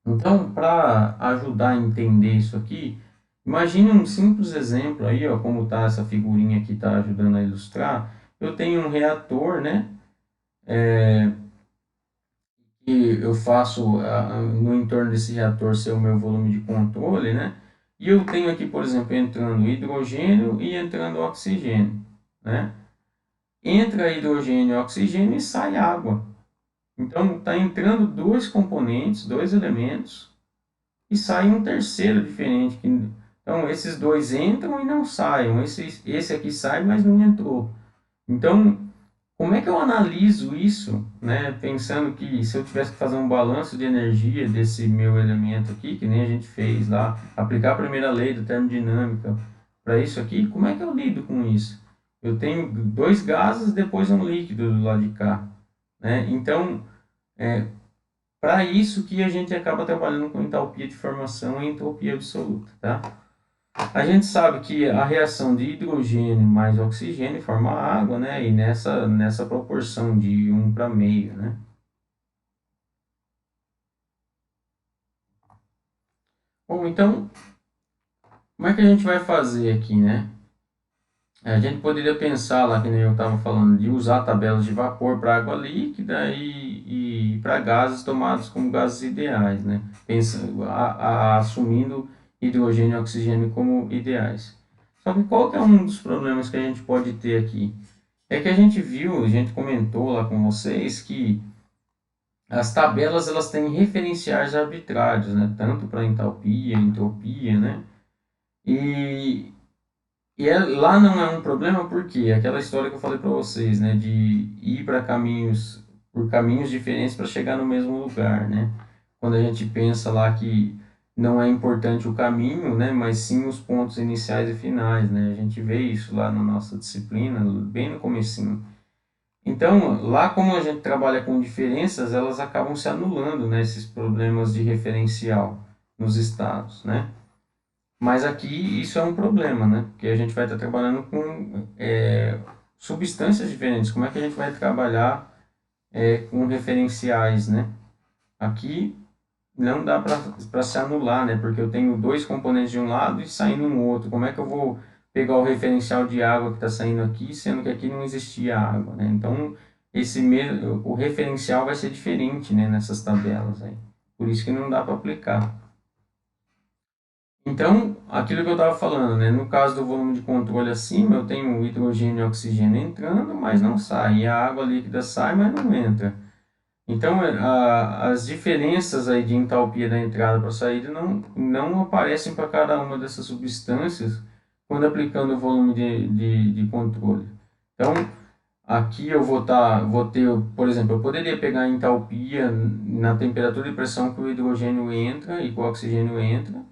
Speaker 1: Então, para ajudar a entender isso aqui, imagine um simples exemplo aí, ó, como tá essa figurinha que está ajudando a ilustrar. Eu tenho um reator, né? E eu faço no entorno desse reator ser o meu volume de controle, né? E eu tenho aqui, por exemplo, entrando hidrogênio e entrando oxigênio, né? Entra hidrogênio e oxigênio e sai água. Então, está entrando dois componentes, dois elementos, e sai um terceiro diferente. Então, esses dois entram e não saem. Esse aqui sai, mas não entrou. Então, como é que eu analiso isso, né? Pensando que se eu tivesse que fazer um balanço de energia desse meu elemento aqui, que nem a gente fez lá, aplicar a primeira lei da termodinâmica para isso aqui, como é que eu lido com isso? Eu tenho dois gases, depois um líquido do lado de cá, né? Então, para isso que a gente acaba trabalhando com entalpia de formação e entropia absoluta, tá? A gente sabe que a reação de hidrogênio mais oxigênio forma água, né? E nessa proporção de 1 para meio, né? Bom, então, como é que a gente vai fazer aqui, né? A gente poderia pensar lá, que nem eu estava falando, de usar tabelas de vapor para água líquida e para gases tomados como gases ideais, né? Pensando, assumindo hidrogênio e oxigênio como ideais. Só que qual que é um dos problemas que a gente pode ter aqui? É que a gente viu, a gente comentou lá com vocês que as tabelas elas têm referenciais arbitrários, né? Tanto para entalpia, entropia, né? E, lá não é um problema porque aquela história que eu falei para vocês, né? De ir para caminhos, por caminhos diferentes para chegar no mesmo lugar, né? Quando a gente pensa lá que não é importante o caminho, né? Mas sim os pontos iniciais e finais, né? A gente vê isso lá na nossa disciplina, bem no comecinho. Então, lá como a gente trabalha com diferenças, elas acabam se anulando, né, esses problemas de referencial nos estados, né? Mas aqui isso é um problema, né? Porque a gente vai estar trabalhando com substâncias diferentes. Como é que a gente vai trabalhar com referenciais, né? Aqui não dá para se anular, né? Porque eu tenho dois componentes de um lado e saindo no outro. Como é que eu vou pegar o referencial de água que está saindo aqui, sendo que aqui não existia água, né? Então, o referencial vai ser diferente, né, nessas tabelas aí. Por isso que não dá para aplicar. Então, aquilo que eu estava falando, né? No caso do volume de controle acima, eu tenho hidrogênio e oxigênio entrando, mas não sai. E a água líquida sai, mas não entra. Então, as diferenças aí de entalpia da entrada para a saída não aparecem para cada uma dessas substâncias quando aplicando o volume de controle. Então, aqui eu vou ter, por exemplo, eu poderia pegar a entalpia na temperatura e pressão que o hidrogênio entra e que o oxigênio entra,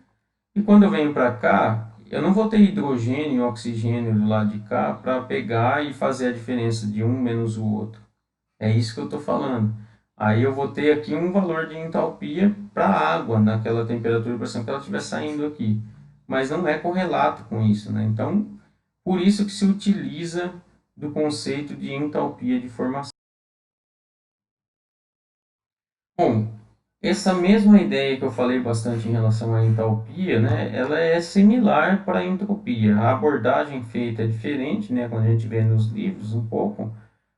Speaker 1: e quando eu venho para cá, eu não vou ter hidrogênio e oxigênio do lado de cá para pegar e fazer a diferença de um menos o outro. É isso que eu estou falando. Aí eu vou ter aqui um valor de entalpia para a água, naquela temperatura e pressão que ela estiver saindo aqui. Mas não é correlato com isso, né? Então, por isso que se utiliza do conceito de entalpia de formação. Bom, essa mesma ideia que eu falei bastante em relação à entalpia, né, ela é similar para a entropia. A abordagem feita é diferente, né, quando a gente vê nos livros um pouco,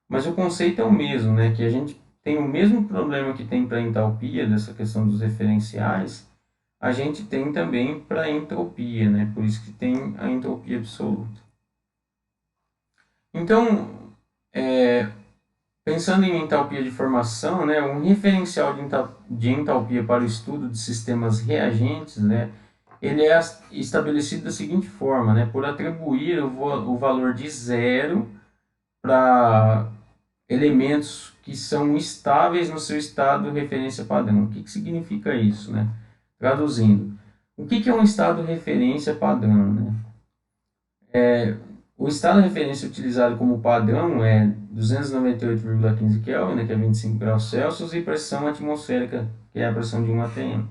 Speaker 1: mas o conceito é o mesmo, né, que a gente tem o mesmo problema que tem para a entalpia, dessa questão dos referenciais, a gente tem também para a entropia, né, por isso que tem a entropia absoluta. Então, é, pensando em entalpia de formação, né, um referencial de entalpia para o estudo de sistemas reagentes, né, ele é estabelecido da seguinte forma, né, por atribuir o valor de zero para elementos que são estáveis no seu estado de referência padrão. O que significa isso, né? Traduzindo, o que é um estado de referência padrão, né? O estado de referência utilizado como padrão é 298,15 Kelvin, né, que é 25 graus Celsius, e pressão atmosférica, que é a pressão de 1 atm.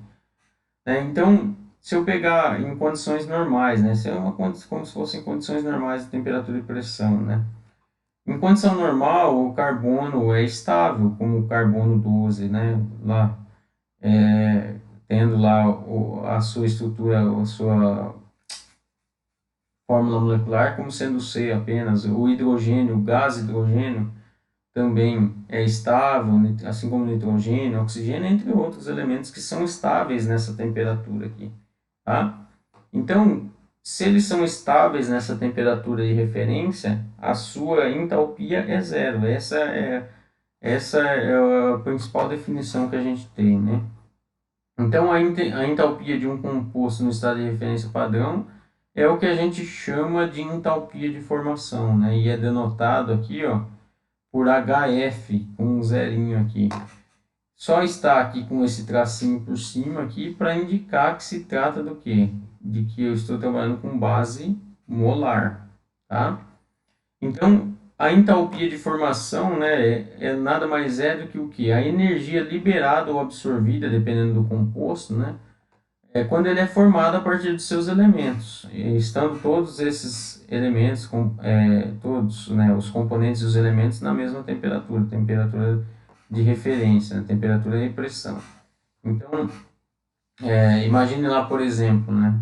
Speaker 1: Então, se eu pegar em condições normais, né, se é como se fossem condições normais de temperatura e pressão, né? Em condição normal, o carbono é estável, como o carbono 12, né, lá, tendo lá a sua estrutura, a sua fórmula molecular como sendo C apenas. O hidrogênio, o gás hidrogênio, também é estável, assim como o nitrogênio, o oxigênio, entre outros elementos que são estáveis nessa temperatura aqui. Tá? Então, se eles são estáveis nessa temperatura de referência, a sua entalpia é zero. Essa é a principal definição que a gente tem, né? Então, a entalpia de um composto no estado de referência padrão é o que a gente chama de entalpia de formação, né? E é denotado aqui, ó, por HF, com um zerinho aqui. Só está aqui com esse tracinho por cima aqui para indicar que se trata do quê? De que eu estou trabalhando com base molar, tá? Então, a entalpia de formação, né, nada mais é do que o que? A energia liberada ou absorvida, dependendo do composto, né, é quando ele é formado a partir dos seus elementos. E estando todos esses elementos, todos, né, os componentes dos elementos na mesma temperatura, temperatura de referência, né, temperatura e pressão. Então, imagine lá, por exemplo, né,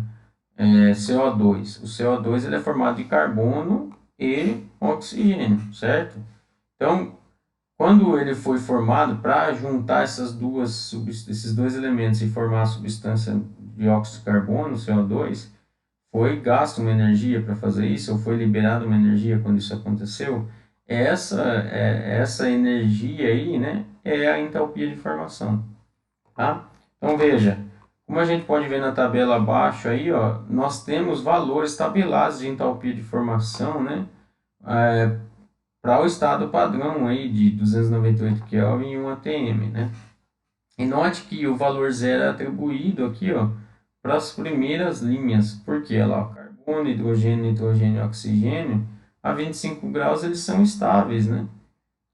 Speaker 1: CO2. O CO2 ele é formado de carbono e oxigênio, certo? Então, quando ele foi formado, para juntar esses dois elementos e formar a substância dióxido de carbono, CO2, foi gasto uma energia para fazer isso, ou foi liberada uma energia quando isso aconteceu? Essa energia aí, né, é a entalpia de formação, tá? Então veja, como a gente pode ver na tabela abaixo aí, ó, nós temos valores tabelados de entalpia de formação, né? Para o estado padrão aí de 298 Kelvin e 1 atm, né? E note que o valor zero é atribuído aqui, ó, para as primeiras linhas, porque lá, ó, carbono, hidrogênio, nitrogênio e oxigênio, a 25 graus eles são estáveis, né?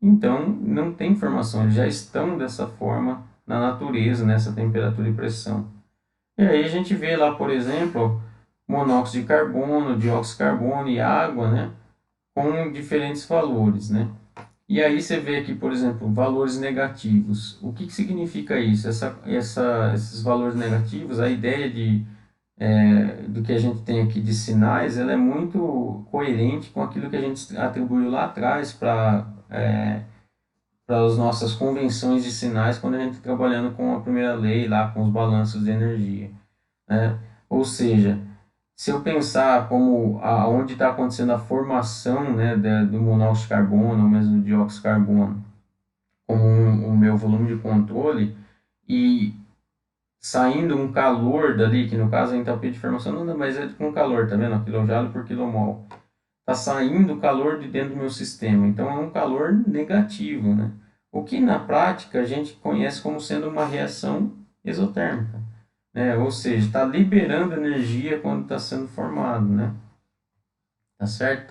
Speaker 1: Então, não tem informação, eles já estão dessa forma na natureza, nessa temperatura e pressão. E aí a gente vê lá, por exemplo, monóxido de carbono, dióxido de carbono e água, né? Com diferentes valores, né? E aí você vê aqui, por exemplo, valores negativos. O que significa isso? Esses valores negativos, a ideia do que a gente tem aqui de sinais, ela é muito coerente com aquilo que a gente atribuiu lá atrás para as nossas convenções de sinais quando a gente está trabalhando com a primeira lei, lá com os balanços de energia, né? Ou seja, se eu pensar como onde está acontecendo a formação, né, do monóxido de carbono ou mesmo do dióxido de carbono como o meu volume de controle e saindo um calor dali, que no caso a entalpia de formação não é mais com calor, tá vendo? Quilojoule por quilomol. Está saindo calor de dentro do meu sistema, então é um calor negativo, né? O que na prática a gente conhece como sendo uma reação exotérmica, né? Ou seja, está liberando energia quando está sendo formado, né? Tá certo?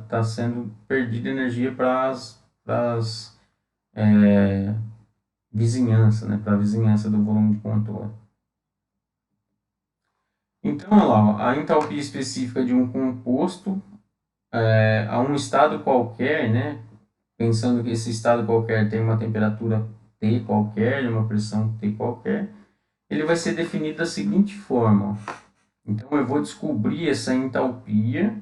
Speaker 1: Tá sendo perdida energia para as vizinhança, né? Para a vizinhança do volume de controle. Então, olha lá, a entalpia específica de um composto a um estado qualquer, né? Pensando que esse estado qualquer tem uma temperatura T qualquer, uma pressão T qualquer, ele vai ser definido da seguinte forma. Então, eu vou descobrir essa entalpia.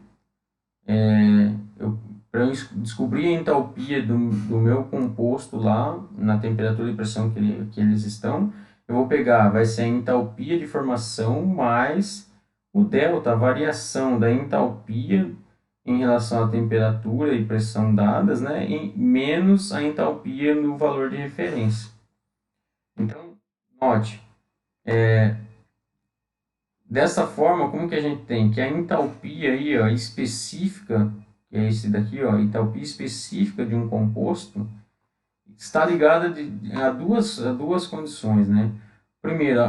Speaker 1: Para eu descobrir a entalpia do meu composto lá, na temperatura e pressão que eles estão, eu vou pegar, vai ser a entalpia de formação mais o delta, a variação da entalpia em relação à temperatura e pressão dadas, né, menos a entalpia no valor de referência. Então, note, dessa forma, como que a gente tem? Que a entalpia aí, ó, específica, que é esse daqui, ó, a entalpia específica de um composto, está ligada a duas condições, né? Primeiro,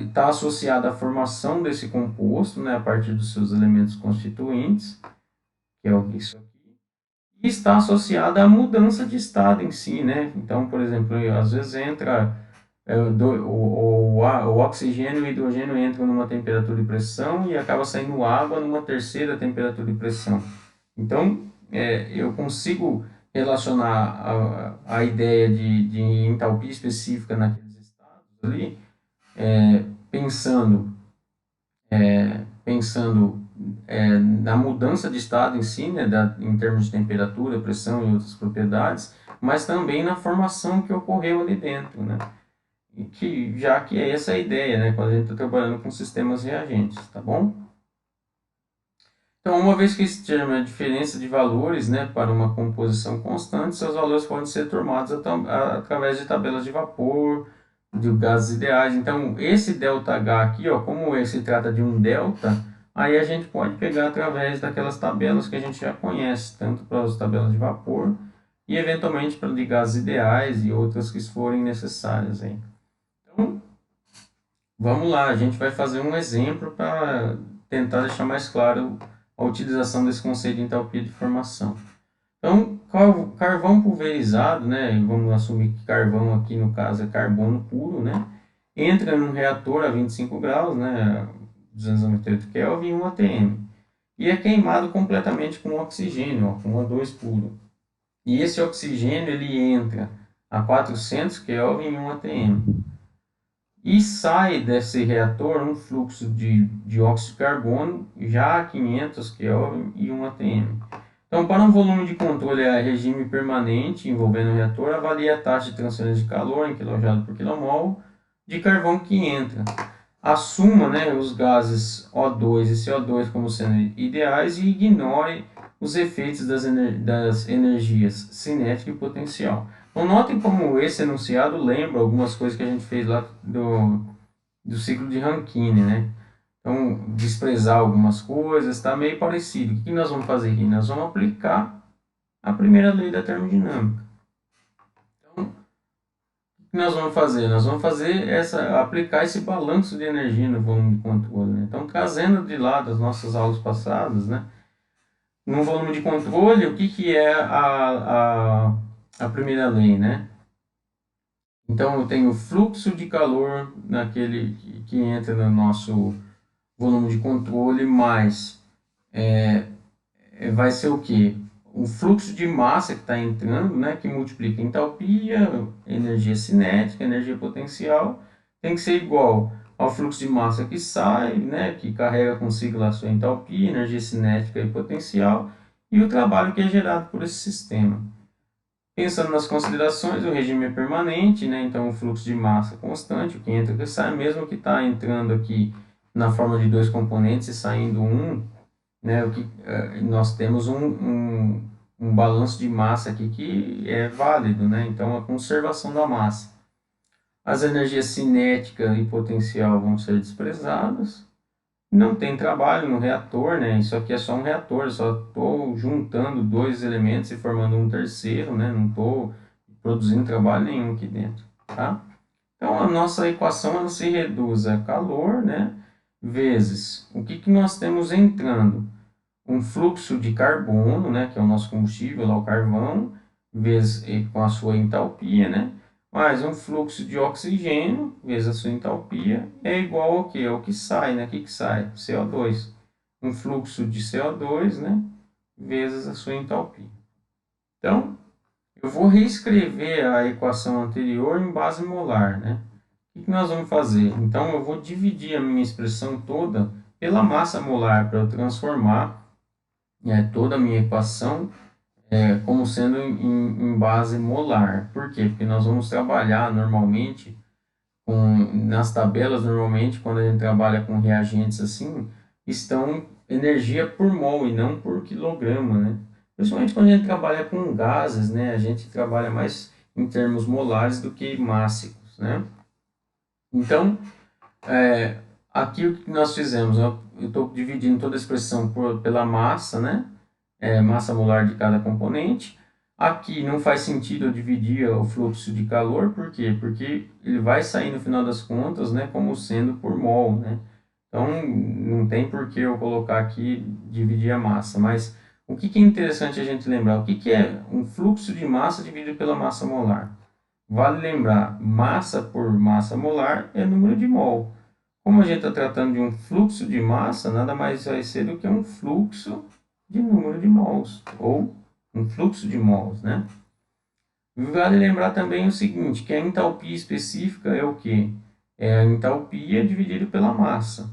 Speaker 1: está associada à formação desse composto, né, a partir dos seus elementos constituintes, que é isso aqui, e está associada à mudança de estado em si, né? Então, por exemplo, às vezes entra o oxigênio e o hidrogênio entram numa temperatura e pressão e acaba saindo água numa terceira temperatura e pressão. Então, eu consigo relacionar a ideia de entalpia específica naqueles estados ali, pensando na mudança de estado em si, né, em termos de temperatura, pressão e outras propriedades, mas também na formação que ocorreu ali dentro, né? Já que é essa a ideia, né, quando a gente está trabalhando com sistemas reagentes, tá bom? Então, uma vez que esse termo é a diferença de valores, né, para uma composição constante, seus valores podem ser tomados através de tabelas de vapor, de gases ideais. Então, esse ΔH aqui, ó, como se trata de um delta, aí a gente pode pegar através daquelas tabelas que a gente já conhece, tanto para as tabelas de vapor e eventualmente para de gases ideais e outras que forem necessárias aí. Então, vamos lá, a gente vai fazer um exemplo para tentar deixar mais claro a utilização desse conceito de entalpia de formação. Então, carvão pulverizado, né, vamos assumir que carvão aqui no caso é carbono puro, né, entra num reator a 25 graus, né, 298 Kelvin, 1 atm, e é queimado completamente com oxigênio, ó, com O2 puro. E esse oxigênio ele entra a 400 Kelvin, 1 atm. E sai desse reator um fluxo de dióxido de carbono já a 500 Kelvin e 1 atm. Então, para um volume de controle a regime permanente envolvendo o reator, avalie a taxa de transferência de calor em kJ por kmol de carvão que entra. Assuma, né, os gases O2 e CO2 como sendo ideais e ignore os efeitos das energias cinética e potencial. Então, notem como esse enunciado lembra algumas coisas que a gente fez lá do ciclo de Rankine, né? Então, desprezar algumas coisas, está meio parecido. O que nós vamos fazer aqui? Nós vamos aplicar a primeira lei da termodinâmica. Então, o que nós vamos fazer? Nós vamos aplicar esse balanço de energia no volume de controle, né? Então, trazendo de lá das nossas aulas passadas, né? No volume de controle, o que, que é a primeira lei, né? Então, eu tenho o fluxo de calor naquele que entra no nosso volume de controle, mais vai ser o quê? O fluxo de massa que está entrando, né, que multiplica entalpia, energia cinética, energia potencial, tem que ser igual ao fluxo de massa que sai, né, que carrega consigo lá a sua entalpia, energia cinética e potencial, e o trabalho que é gerado por esse sistema. Pensando nas considerações, o regime é permanente, né? Então o fluxo de massa é constante, o que entra e o que sai, mesmo que está entrando aqui na forma de dois componentes e saindo um, né? Nós temos um balanço de massa aqui que é válido, né? Então a conservação da massa. As energias cinética e potencial vão ser desprezadas. Não tem trabalho no reator, né? Isso aqui é só um reator, eu só estou juntando dois elementos e formando um terceiro, né? Não estou produzindo trabalho nenhum aqui dentro, tá? Então a nossa equação ela se reduz a calor, né? Vezes o que, que nós temos entrando? Um fluxo de carbono, né? Que é o nosso combustível, lá o carvão, vezes com a sua entalpia, né? Mais um fluxo de oxigênio, vezes a sua entalpia, é igual ao que? Ao que sai, né? O que sai? CO2. Um fluxo de CO2, né? Vezes a sua entalpia. Então, eu vou reescrever a equação anterior em base molar, né? O que nós vamos fazer? Então, eu vou dividir a minha expressão toda pela massa molar para eu transformar toda a minha equação como sendo em base molar. Por quê? Porque nós vamos trabalhar normalmente nas tabelas, normalmente, quando a gente trabalha com reagentes assim, estão energia por mol e não por quilograma, né? Principalmente quando a gente trabalha com gases, né? A gente trabalha mais em termos molares do que mássicos, né? Então, aqui o que nós fizemos, eu estou dividindo toda a expressão pela massa, né? Massa molar de cada componente. Aqui não faz sentido eu dividir o fluxo de calor, por quê? Porque ele vai sair no final das contas, né, como sendo por mol, né? Então não tem por que eu colocar aqui dividir a massa, mas o que, que é interessante a gente lembrar? O que, que é um fluxo de massa dividido pela massa molar? Vale lembrar, massa por massa molar é número de mol. Como a gente está tratando de um fluxo de massa, nada mais vai ser do que um fluxo de número de mols, ou um fluxo de mols, né? Vale lembrar também o seguinte, que a entalpia específica é o quê? É a entalpia dividida pela massa.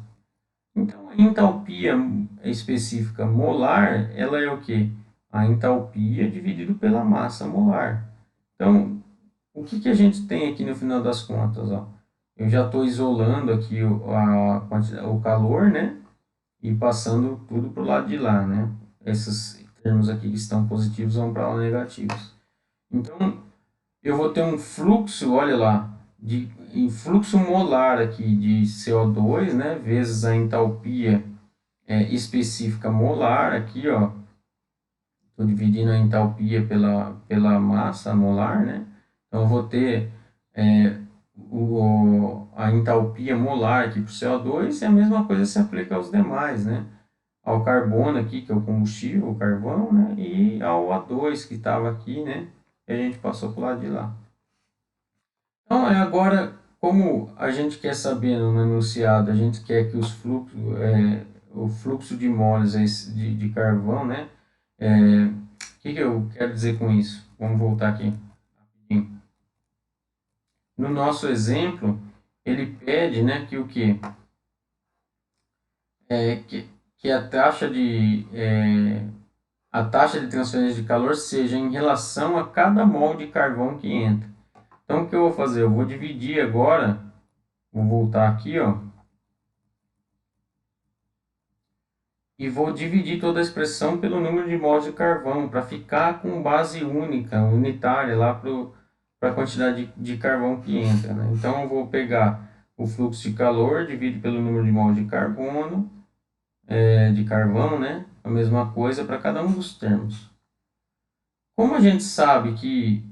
Speaker 1: Então, a entalpia específica molar, ela é o quê? A entalpia dividido pela massa molar. Então, o que, que a gente tem aqui no final das contas, ó? Eu já estou isolando aqui o calor, né? E passando tudo para o lado de lá, né? Esses termos aqui que estão positivos vão para lá negativos. Então, eu vou ter um fluxo, olha lá, em fluxo molar aqui de CO2, né? Vezes a entalpia específica molar aqui, ó. Estou dividindo a entalpia pela massa molar, né? Então, eu vou ter a entalpia molar aqui para o CO2 e a mesma coisa se aplica aos demais, né? Ao carbono aqui, que é o combustível, o carvão, né? E ao A2 que estava aqui, né? E a gente passou para o lado de lá. Então, agora, como a gente quer saber no enunciado, a gente quer que o fluxo de moles de carvão, né? O que eu quero dizer com isso? Vamos voltar aqui. No nosso exemplo, ele pede, né, que o quê? Que a taxa de transferência de calor seja em relação a cada mol de carvão que entra. Então, o que eu vou fazer? Eu vou dividir agora, vou voltar aqui, ó, e vou dividir toda a expressão pelo número de mols de carvão, para ficar com base única, unitária, lá para a quantidade de carvão que entra, né? Então, eu vou pegar o fluxo de calor, divido pelo número de mols de carbono, de carvão, né? A mesma coisa para cada um dos termos. Como a gente sabe que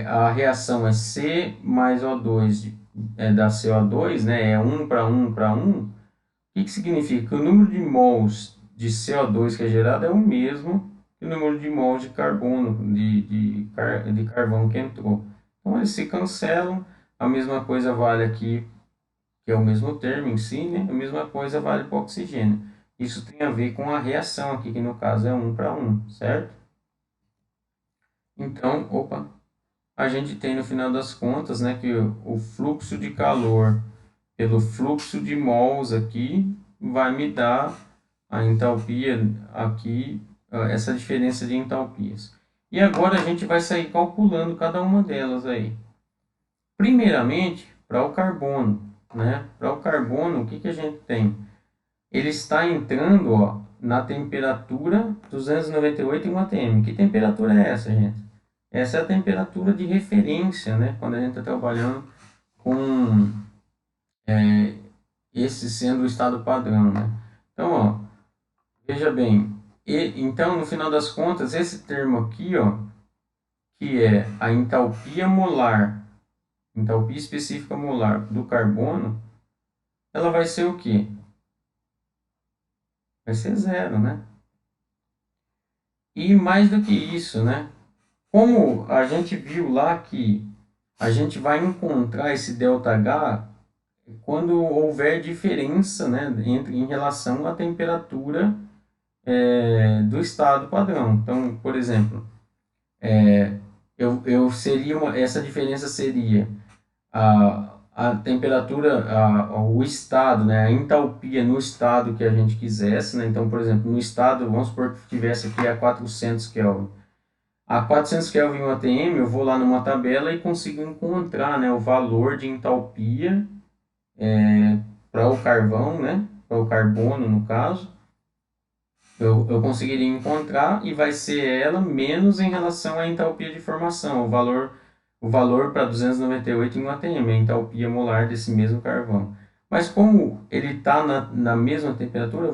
Speaker 1: a reação é C mais O2 da CO2, né? É 1 para 1 para 1. O que significa? Que o número de mols de CO2 que é gerado é o mesmo que o número de mols de carbono, de carvão que entrou. Então, eles se cancelam. A mesma coisa vale aqui, que é o mesmo termo em si, né? A mesma coisa vale para o oxigênio. Isso tem a ver com a reação aqui, que no caso é 1 para 1, certo? Então, a gente tem no final das contas, né, que o fluxo de calor pelo fluxo de mols aqui vai me dar a entalpia aqui, essa diferença de entalpias. E agora a gente vai sair calculando cada uma delas aí. Primeiramente, para o carbono, né? Para o carbono, o que a gente tem? Ele está entrando, ó, na temperatura 298 em atm. Que temperatura é essa, gente? Essa é a temperatura de referência, né? Quando a gente está trabalhando com esse sendo o estado padrão, né? Então, ó, veja bem. Então, no final das contas, esse termo aqui, ó, que é a entalpia molar, entalpia específica molar do carbono, ela vai ser o quê? Vai ser zero, né? E mais do que isso, né? Como a gente viu lá que a gente vai encontrar esse ΔH quando houver diferença, né, em relação à temperatura do estado padrão. Então, por exemplo, essa diferença seria a temperatura, o estado, né, a entalpia no estado que a gente quisesse, né? Então, por exemplo, no estado, vamos supor que tivesse aqui a 400 Kelvin. A 400 Kelvin em atm, eu vou lá numa tabela e consigo encontrar, né, o valor de entalpia para o carvão, né, para o carbono no caso. Eu conseguiria encontrar e vai ser ela menos em relação à entalpia de formação, o valor para 298 em atm, a entalpia molar desse mesmo carvão. Mas como ele está na mesma temperatura,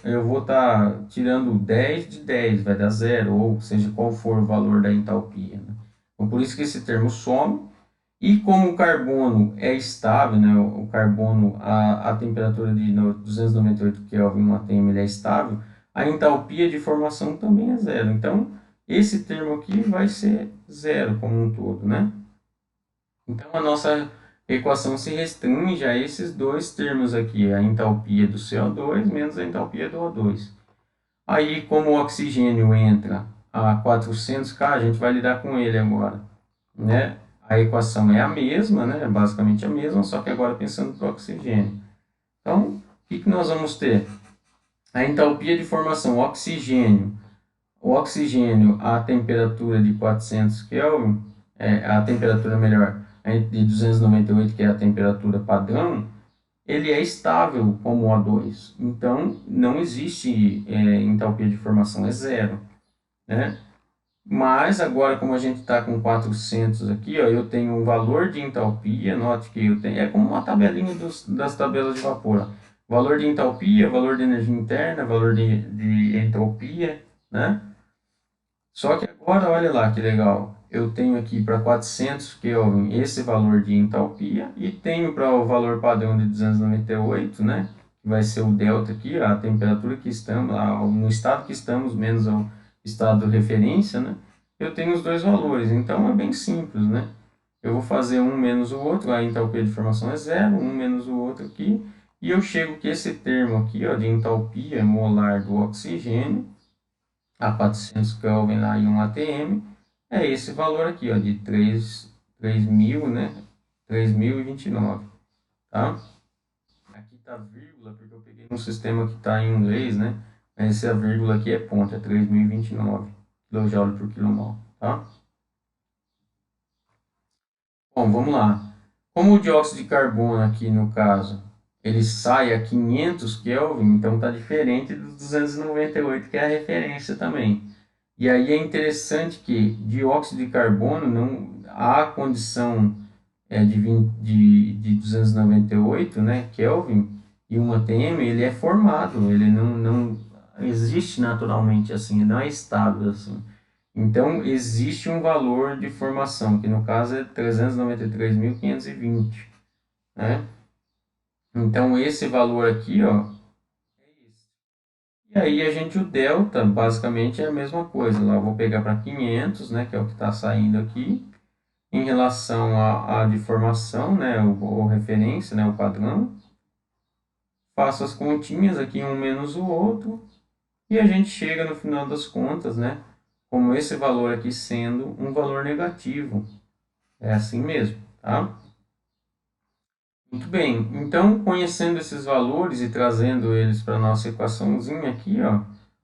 Speaker 1: eu vou estar tirando 10 de 10, vai dar zero, ou seja, qual for o valor da entalpia, né? Então, por isso que esse termo some. E como o carbono é estável, né, o carbono, a temperatura de 298 Kelvin em atm ele é estável, a entalpia de formação também é zero. Então, esse termo aqui vai ser zero como um todo, né? Então, a nossa equação se restringe a esses dois termos aqui, a entalpia do CO2 menos a entalpia do O2. Aí, como o oxigênio entra a 400K, a gente vai lidar com ele agora, né? A equação é a mesma, né? É basicamente a mesma, só que agora pensando para o oxigênio. Então, o que nós vamos ter? A entalpia de formação oxigênio. O oxigênio a temperatura de 400 Kelvin, a temperatura melhor, de 298, que é a temperatura padrão, ele é estável como O2. Então, não existe entalpia de formação, é zero, né? Mas agora, como a gente está com 400 aqui, ó, eu tenho um valor de entalpia, note que eu tenho, é como uma tabelinha das tabelas de vapor. Ó. Valor de entalpia, valor de energia interna, valor de entropia, né? Só que agora, olha lá que legal, eu tenho aqui para 400 Kelvin esse valor de entalpia e tenho para o valor padrão de 298, né? Que vai ser o delta aqui, a temperatura que estamos, no estado que estamos, menos o estado de referência, né? Eu tenho os dois valores, então é bem simples, né? Eu vou fazer um menos o outro, a entalpia de formação é zero, um menos o outro aqui, e eu chego que esse termo aqui, ó, de entalpia molar do oxigênio, a 400 Kelvin lá em 1 atm, é esse valor aqui, ó, de 3.000, né? 3.029, tá? Aqui tá vírgula, porque eu peguei um sistema que está em inglês, né? Essa vírgula aqui é ponto, é 3.029 kJ por kmol, tá? Bom, vamos lá. Como o dióxido de carbono aqui no caso, ele sai a 500 Kelvin, então tá diferente dos 298 que é a referência também. E aí é interessante que dióxido de carbono não há condição de 298, né, Kelvin, e 1 atm, ele é formado, ele não existe naturalmente assim, não é estável assim. Então, existe um valor de formação, que no caso é 393.520, né? Então, esse valor aqui, ó, é isso. E aí, a gente, o delta, basicamente, é a mesma coisa. Lá, eu vou pegar para 500, né, que é o que está saindo aqui, em relação à de formação, né, o referência, né, o padrão. Faço as continhas aqui, um menos o outro, e a gente chega no final das contas, né, como esse valor aqui sendo um valor negativo. É assim mesmo, tá? Muito bem. Então, conhecendo esses valores e trazendo eles para a nossa equaçãozinha aqui, ó,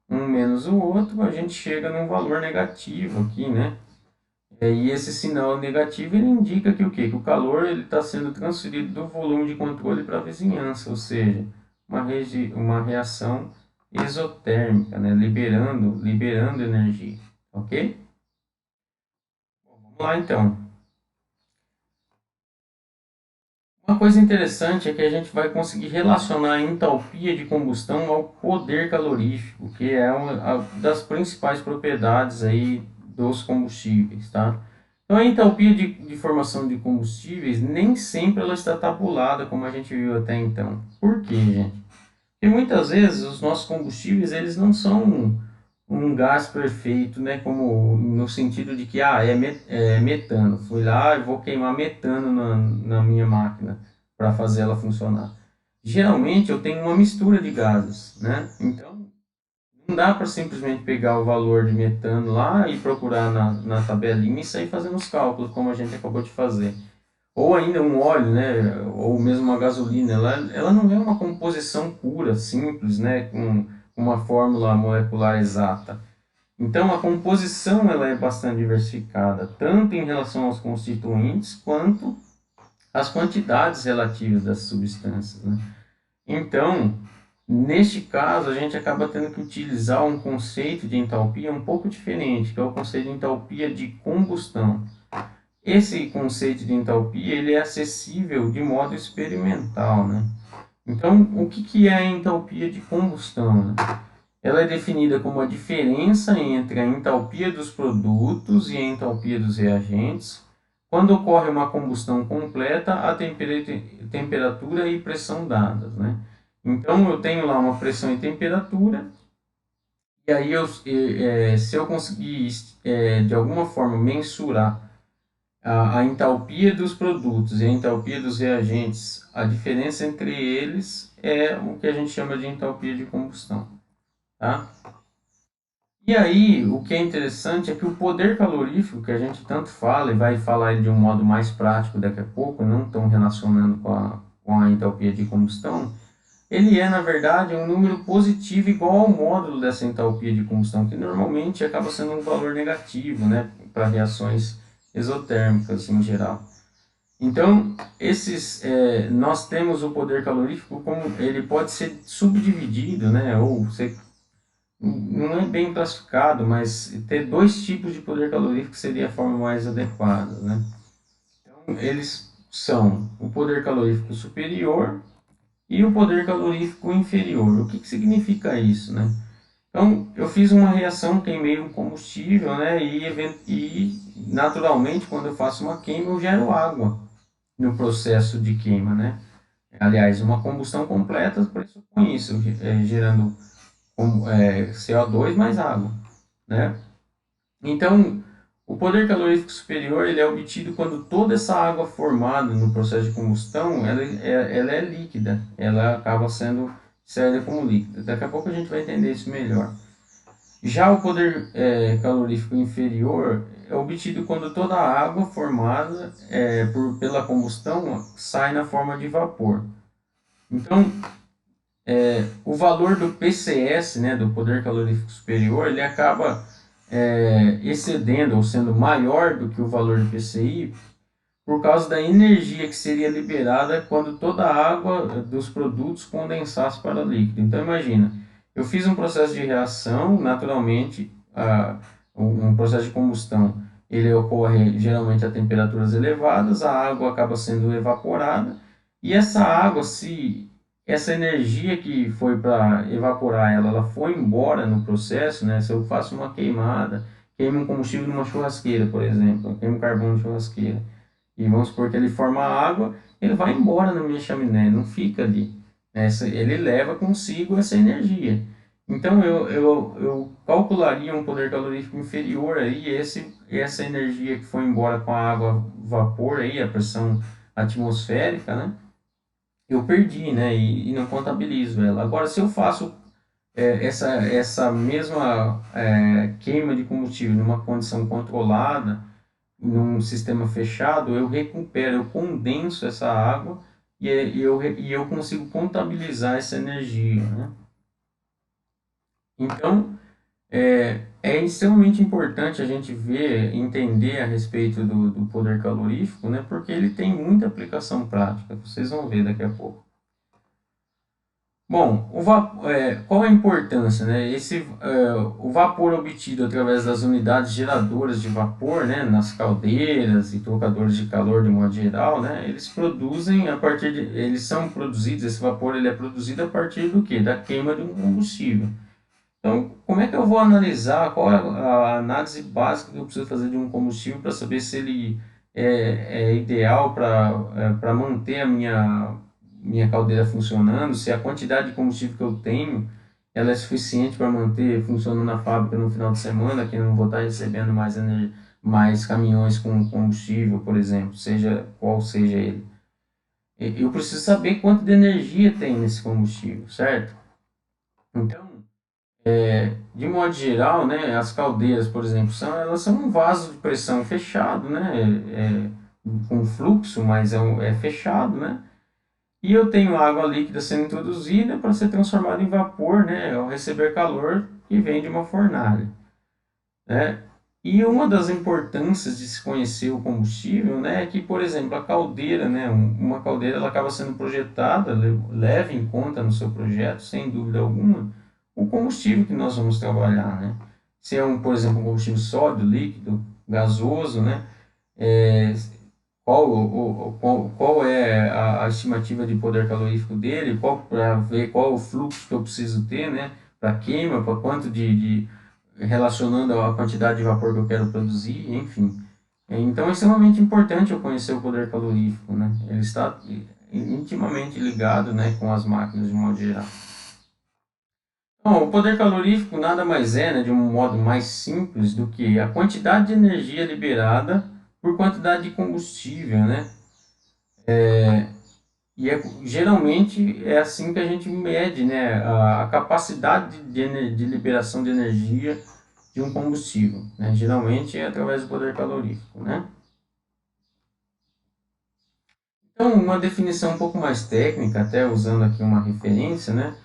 Speaker 1: um menos o outro, a gente chega num valor negativo aqui, né? E esse sinal negativo ele indica que o quê? Que o calor ele está sendo transferido do volume de controle para a vizinhança, ou seja, uma reação exotérmica, né? Liberando energia, ok? Vamos lá então. Uma coisa interessante é que a gente vai conseguir relacionar a entalpia de combustão ao poder calorífico, que é uma das principais propriedades aí dos combustíveis, tá? Então, a entalpia de formação de combustíveis nem sempre ela está tabulada, como a gente viu até então. Por quê, gente? Porque muitas vezes os nossos combustíveis eles não são um gás perfeito, né? Como no sentido de que é metano. Fui lá e vou queimar metano na minha máquina para fazer ela funcionar. Geralmente eu tenho uma mistura de gases, né? Então não dá para simplesmente pegar o valor de metano lá e procurar na tabelinha e sair fazendo os cálculos como a gente acabou de fazer. Ou ainda um óleo, né? Ou mesmo uma gasolina, ela não é uma composição pura, simples, né? Com uma fórmula molecular exata. Então, a composição ela é bastante diversificada, tanto em relação aos constituintes quanto às quantidades relativas das substâncias, né? Então, neste caso, a gente acaba tendo que utilizar um conceito de entalpia um pouco diferente, que é o conceito de entalpia de combustão. Esse conceito de entalpia ele é acessível de modo experimental, né? Então, o que é a entalpia de combustão, né? Ela é definida como a diferença entre a entalpia dos produtos e a entalpia dos reagentes, quando ocorre uma combustão completa a temperatura e pressão dadas, né? Então, eu tenho lá uma pressão e temperatura, e aí se eu conseguir, de alguma forma, mensurar a entalpia dos produtos e a entalpia dos reagentes, a diferença entre eles é o que a gente chama de entalpia de combustão, tá? E aí, o que é interessante é que o poder calorífico, que a gente tanto fala, e vai falar de um modo mais prático daqui a pouco, não tão relacionando com a entalpia de combustão, ele é, na verdade, um número positivo igual ao módulo dessa entalpia de combustão, que normalmente acaba sendo um valor negativo, né, para reações exotérmicas em geral. Então, nós temos o poder calorífico como ele pode ser subdividido, né, ou ser não é bem classificado, mas ter dois tipos de poder calorífico seria a forma mais adequada, né? Então, eles são o poder calorífico superior e o poder calorífico inferior. O que significa isso, né? Então, eu fiz uma reação, queimei um combustível, né? E naturalmente, quando eu faço uma queima, eu gero água no processo de queima, né? Aliás, uma combustão completa pressupõe isso, gerando CO2 mais água, né? Então, o poder calorífico superior ele é obtido quando toda essa água formada no processo de combustão ela é líquida, ela acaba sendo serve como líquida. Daqui a pouco a gente vai entender isso melhor. Já o poder calorífico inferior é obtido quando toda a água formada pela combustão sai na forma de vapor. Então, o valor do PCS, né, do poder calorífico superior, ele acaba excedendo ou sendo maior do que o valor do PCI por causa da energia que seria liberada quando toda a água dos produtos condensasse para líquido. Então imagina, eu fiz um processo de reação, naturalmente um processo de combustão, ele ocorre geralmente a temperaturas elevadas, a água acaba sendo evaporada, e essa água, se essa energia que foi para evaporar ela, ela foi embora no processo, né? Se eu faço uma queimada, queimo um combustível numa churrasqueira, por exemplo, queimo carvão na churrasqueira, e vamos supor que ele forma água, ele vai embora na minha chaminé, não fica ali. Ele leva consigo essa energia. Então eu calcularia um poder calorífico inferior aí, essa energia que foi embora com a água vapor aí, a pressão atmosférica, né? Eu perdi, né? E não contabilizo ela. Agora, se eu faço essa mesma queima de combustível numa condição controlada, num sistema fechado, eu recupero, eu condenso essa água e eu consigo contabilizar essa energia, né? Então, é extremamente importante a gente ver, entender a respeito do poder calorífico, né? Porque ele tem muita aplicação prática, vocês vão ver daqui a pouco. Bom, qual a importância, né? O vapor obtido através das unidades geradoras de vapor, né, nas caldeiras e trocadores de calor de modo geral, né, eles são produzidos, esse vapor ele é produzido a partir do quê? Da queima de um combustível. Então, como é que eu vou analisar, qual é a análise básica que eu preciso fazer de um combustível para saber se ele é ideal para manter a minha caldeira funcionando, se a quantidade de combustível que eu tenho ela é suficiente para manter funcionando na fábrica no final de semana, que eu não vou estar recebendo mais caminhões com combustível, por exemplo, seja qual seja ele. Eu preciso saber quanto de energia tem nesse combustível, certo? Então, de modo geral, né, as caldeiras, por exemplo, elas são um vaso de pressão fechado, né, com fluxo, mas é fechado, né, e eu tenho água líquida sendo introduzida para ser transformada em vapor, né, ao receber calor que vem de uma fornalha, né. E uma das importâncias de se conhecer o combustível, né, é que, por exemplo, a caldeira, né, uma caldeira ela acaba sendo projetada, leve em conta no seu projeto, sem dúvida alguma, o combustível que nós vamos trabalhar, né. Se é por exemplo, um combustível sólido, líquido, gasoso, né, é, qual é a estimativa de poder calorífico dele, para ver qual o fluxo que eu preciso ter, né, para queima, para quanto relacionando a quantidade de vapor que eu quero produzir, enfim. Então é extremamente importante eu conhecer o poder calorífico, né? Ele está intimamente ligado, né, com as máquinas de modo geral. Bom, o poder calorífico nada mais é, né, de um modo mais simples do que a quantidade de energia liberada por quantidade de combustível, né? Geralmente é assim que a gente mede, né, a capacidade de liberação de energia de um combustível, né? Geralmente é através do poder calorífico, né? Então, uma definição um pouco mais técnica, até usando aqui uma referência, né,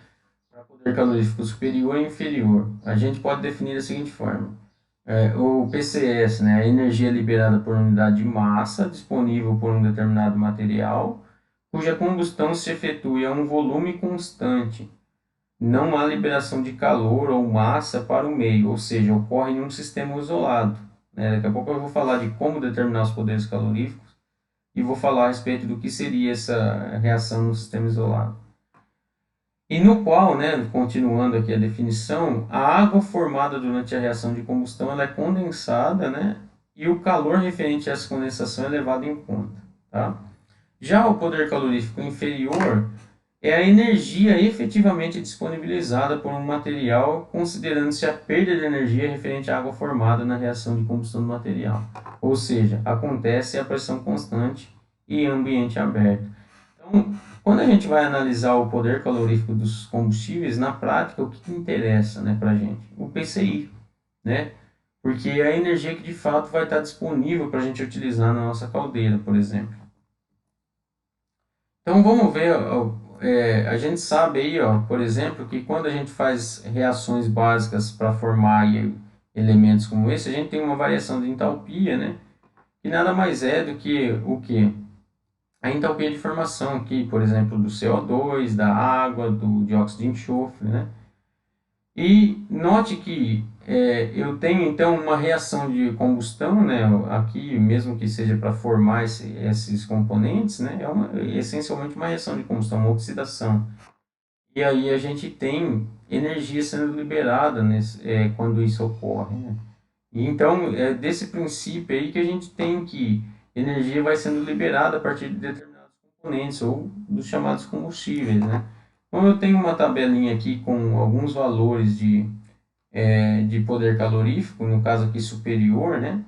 Speaker 1: para poder calorífico superior e inferior, a gente pode definir da seguinte forma: o PCS, né, a energia liberada por unidade de massa disponível por um determinado material, cuja combustão se efetue a um volume constante. Não há liberação de calor ou massa para o meio, ou seja, ocorre em um sistema isolado, né? Daqui a pouco eu vou falar de como determinar os poderes caloríficos e vou falar a respeito do que seria essa reação no sistema isolado. E no qual, né, continuando aqui a definição, a água formada durante a reação de combustão ela é condensada, né, e o calor referente a essa condensação é levado em conta. Tá? Já o poder calorífico inferior é a energia efetivamente disponibilizada por um material, considerando-se a perda de energia referente à água formada na reação de combustão do material. Ou seja, acontece a pressão constante e ambiente aberto. Então, quando a gente vai analisar o poder calorífico dos combustíveis, na prática, o que interessa, né, para a gente? O PCI, né? Porque é a energia que de fato vai estar disponível para a gente utilizar na nossa caldeira, por exemplo. Então vamos ver, a gente sabe aí, ó, por exemplo, que quando a gente faz reações básicas para formar aí elementos como esse, a gente tem uma variação de entalpia, né? Que nada mais é do que o que? A entalpia de formação aqui, por exemplo, do CO2, da água, do dióxido de enxofre, né? E note que eu tenho então uma reação de combustão, né, aqui, mesmo que seja para formar esses componentes, né, essencialmente uma reação de combustão, uma oxidação. E aí a gente tem energia sendo liberada quando isso ocorre, né? E então é desse princípio aí que a gente tem que energia vai sendo liberada a partir de determinados componentes ou dos chamados combustíveis, né? Então eu tenho uma tabelinha aqui com alguns valores de poder calorífico, no caso aqui superior, né?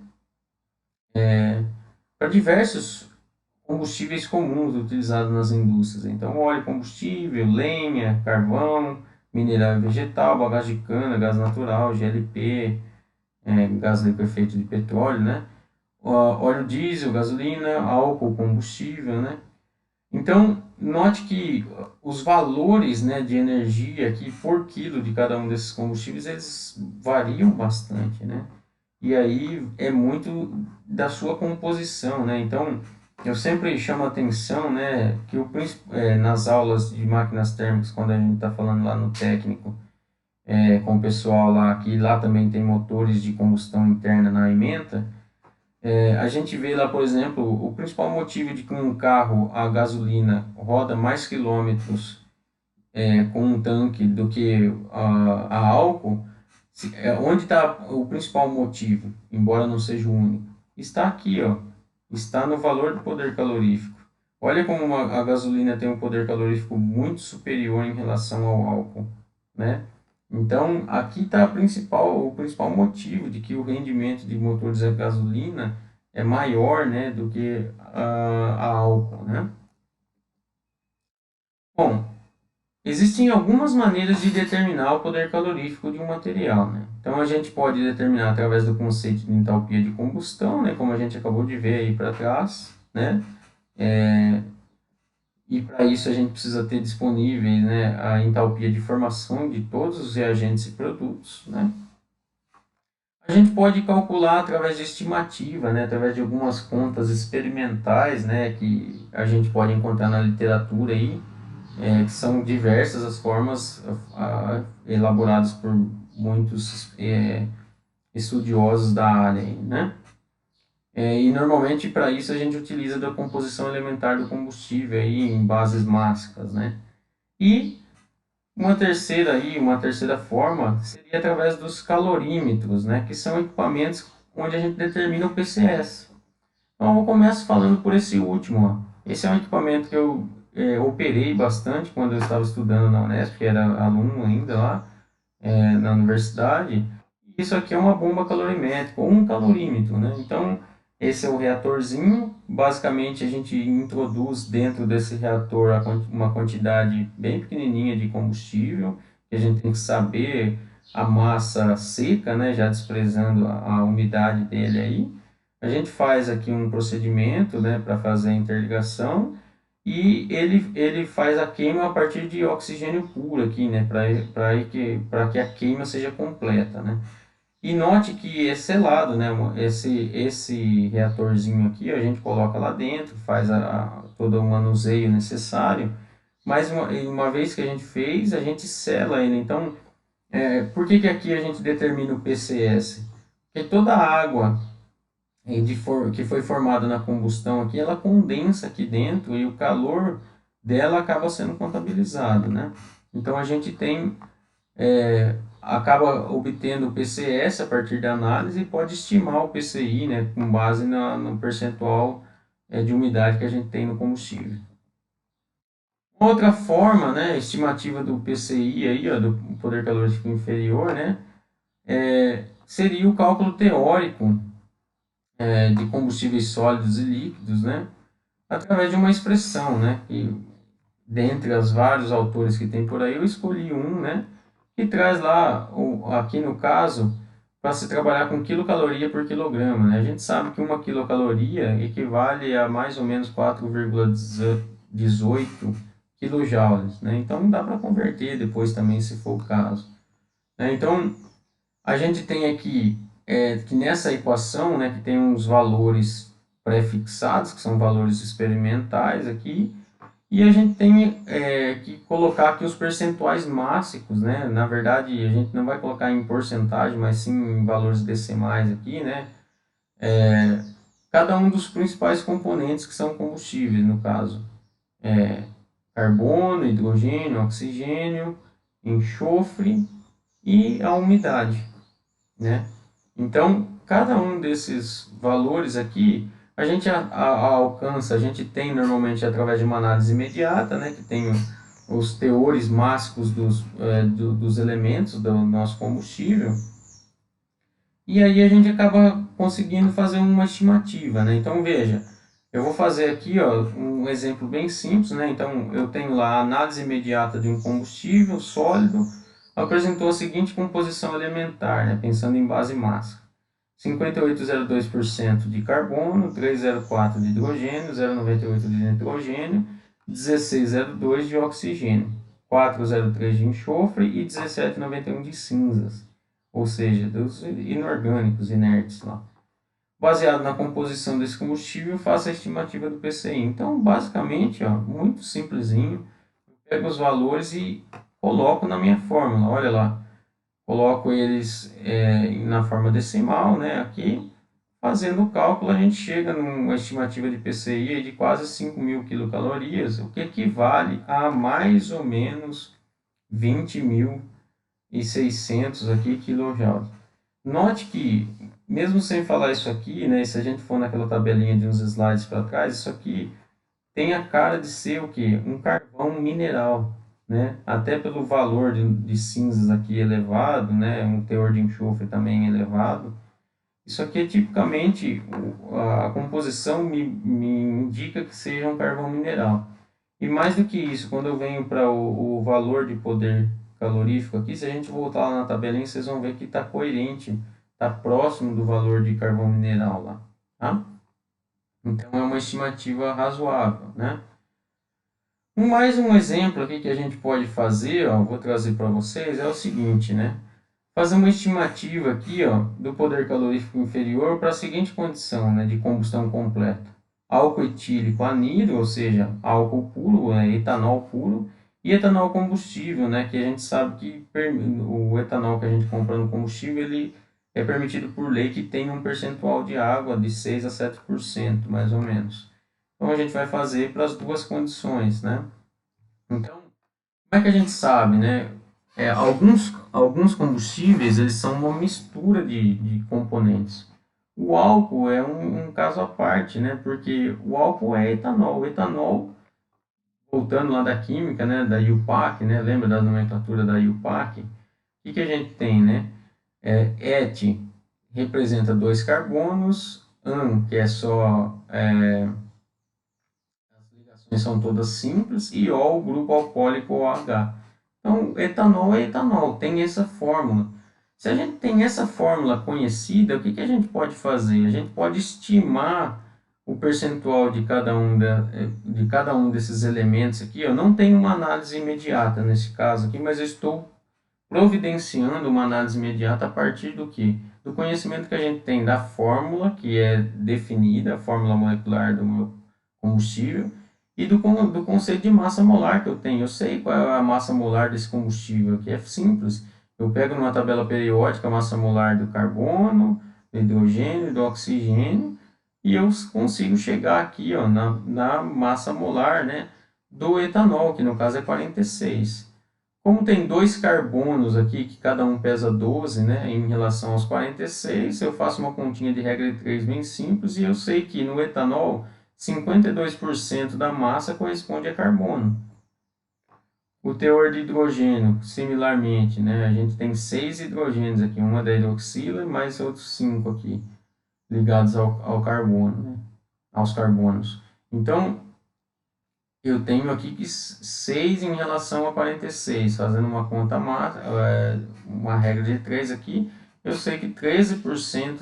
Speaker 1: Para diversos combustíveis comuns utilizados nas indústrias. Então, óleo combustível, lenha, carvão, mineral e vegetal, bagaço de cana, gás natural, GLP, gás liquefeito de petróleo, né? Óleo diesel, gasolina, álcool combustível, né? Então, note que os valores, né, de energia aqui por quilo de cada um desses combustíveis, eles variam bastante, né? E aí é muito da sua composição, né? Então, eu sempre chamo a atenção, né, que nas aulas de máquinas térmicas, quando a gente está falando lá no técnico, com o pessoal lá, que lá também tem motores de combustão interna na ementa, a gente vê lá, por exemplo, o principal motivo de que um carro a gasolina roda mais quilômetros com um tanque do que a álcool, onde está o principal motivo, embora não seja o único? Está aqui, ó, está no valor do poder calorífico. Olha como a gasolina tem um poder calorífico muito superior em relação ao álcool, né? Então, aqui está o principal motivo de que o rendimento de motores a gasolina é maior, né, do que a álcool, né? Bom, existem algumas maneiras de determinar o poder calorífico de um material, né? Então a gente pode determinar através do conceito de entalpia de combustão, né, como a gente acabou de ver aí para trás, né? E para isso a gente precisa ter disponíveis, né, a entalpia de formação de todos os reagentes e produtos, né? A gente pode calcular através de estimativa, né, através de algumas contas experimentais, né, que a gente pode encontrar na literatura aí, que são diversas as formas elaboradas por muitos estudiosos da área, né? E normalmente para isso a gente utiliza da composição elementar do combustível aí em bases mássicas, né? E uma terceira forma seria através dos calorímetros, né? Que são equipamentos onde a gente determina o PCS. Então eu começo falando por esse último, ó. Esse é um equipamento que eu operei bastante quando eu estava estudando na Unesp, que era aluno ainda lá na universidade. Isso aqui é uma bomba calorimétrica, ou um calorímetro, né? Então, esse é o reatorzinho. Basicamente, a gente introduz dentro desse reator uma quantidade bem pequenininha de combustível, que a gente tem que saber a massa seca, né? Já desprezando a umidade dele aí. A gente faz aqui um procedimento, né, para fazer a interligação e ele faz a queima a partir de oxigênio puro aqui, né, para que a queima seja completa, né. E note que é selado, né, esse reatorzinho aqui, a gente coloca lá dentro, faz todo o manuseio necessário, mas uma vez que a gente fez, a gente sela ele. Então, por que aqui a gente determina o PCS? Porque toda a água que foi formada na combustão aqui, ela condensa aqui dentro e o calor dela acaba sendo contabilizado, né? Então a gente acaba obtendo o PCS a partir da análise e pode estimar o PCI, né, com base no percentual de umidade que a gente tem no combustível. Outra forma, né, estimativa do PCI aí, ó, do poder calórico inferior, né, seria o cálculo teórico de combustíveis sólidos e líquidos, né? Através de uma expressão, né? E dentre os vários autores que tem por aí, eu escolhi um, né? Que traz lá, aqui no caso, para se trabalhar com quilocaloria por quilograma, né? A gente sabe que uma quilocaloria equivale a mais ou menos 4,18 quilojoules, né? Então dá para converter depois também, se for o caso, né? Então a gente tem aqui que nessa equação, né, que tem uns valores pré-fixados, que são valores experimentais aqui, E a gente tem que colocar aqui os percentuais máximos, né? Na verdade, a gente não vai colocar em porcentagem, mas sim em valores decimais aqui, né? Cada um dos principais componentes que são combustíveis, no caso, carbono, hidrogênio, oxigênio, enxofre e a umidade, né? Então, cada um desses valores aqui, a gente alcança, a gente tem normalmente através de uma análise imediata, né, que tem os teores máximos dos elementos do nosso combustível, e aí a gente acaba conseguindo fazer uma estimativa, né? Então, veja, eu vou fazer aqui, ó, um exemplo bem simples, né? Então, eu tenho lá a análise imediata de um combustível sólido, apresentou a seguinte composição elementar, né? Pensando em base massa. 58,02% de carbono, 3,04% de hidrogênio, 0,98% de nitrogênio, 16,02% de oxigênio, 4,03% de enxofre e 17,91% de cinzas, ou seja, dos inorgânicos inertes lá. Baseado na composição desse combustível, faça a estimativa do PCI. Então, basicamente, ó, muito simplesinho, eu pego os valores e coloco na minha fórmula. Olha lá, coloco eles na forma decimal, né, aqui. Fazendo o cálculo, a gente chega numa estimativa de PCI de quase 5.000 quilocalorias, o que equivale a mais ou menos 20.600 aqui quilojoules. Note que, mesmo sem falar isso aqui, né, se a gente for naquela tabelinha de uns slides para trás, isso aqui tem a cara de ser o quê? Um carvão mineral, né? Até pelo valor de cinzas aqui elevado, né? Um teor de enxofre também elevado. Isso aqui é tipicamente, a composição me indica que seja um carvão mineral. E mais do que isso, quando eu venho para o valor de poder calorífico aqui, se a gente voltar lá na tabelinha, vocês vão ver que está coerente, está próximo do valor de carvão mineral lá, tá? Então é uma estimativa razoável, né? Mais um exemplo aqui que a gente pode fazer, ó, vou trazer para vocês, é o seguinte, né? Fazer uma estimativa aqui, ó, do poder calorífico inferior para a seguinte condição, né, de combustão completa. Álcool etílico anidro, ou seja, álcool puro, etanol puro, e etanol combustível, né, que a gente sabe que o etanol que a gente compra no combustível, ele é permitido por lei que tenha um percentual de água de 6 a 7%, mais ou menos. Então a gente vai fazer para as duas condições, né? Então, como é que a gente sabe, né? Alguns combustíveis, eles são uma mistura de componentes. O álcool é um caso à parte, né? Porque o álcool é etanol. O etanol, voltando lá da química, né? Da IUPAC, né? Lembra da nomenclatura da IUPAC? O que a gente tem, né? Et representa dois carbonos, an, que é só as ligações são todas simples, e O, o grupo alcoólico OH. Então, etanol é etanol, tem essa fórmula. Se a gente tem essa fórmula conhecida, o que a gente pode fazer? A gente pode estimar o percentual de cada um desses elementos aqui. Eu não tenho uma análise imediata nesse caso aqui, mas eu estou providenciando uma análise imediata a partir do que? Do conhecimento que a gente tem da fórmula, que é definida, a fórmula molecular do meu combustível, e do conceito de massa molar que eu tenho. Eu sei qual é a massa molar desse combustível, que é simples. Eu pego numa tabela periódica a massa molar do carbono, do hidrogênio, do oxigênio, e eu consigo chegar aqui, ó, na massa molar, né, do etanol, que no caso é 46. Como tem dois carbonos aqui, que cada um pesa 12, né, em relação aos 46, eu faço uma continha de regra de 3 bem simples e eu sei que no etanol 52% da massa corresponde a carbono. O teor de hidrogênio, similarmente, né, a gente tem 6 hidrogênios aqui, uma da hidroxila e mais outros 5 aqui, ligados ao carbono, né, aos carbonos. Então, eu tenho aqui que 6 em relação a 46, fazendo uma conta uma regra de 3 aqui, eu sei que 13%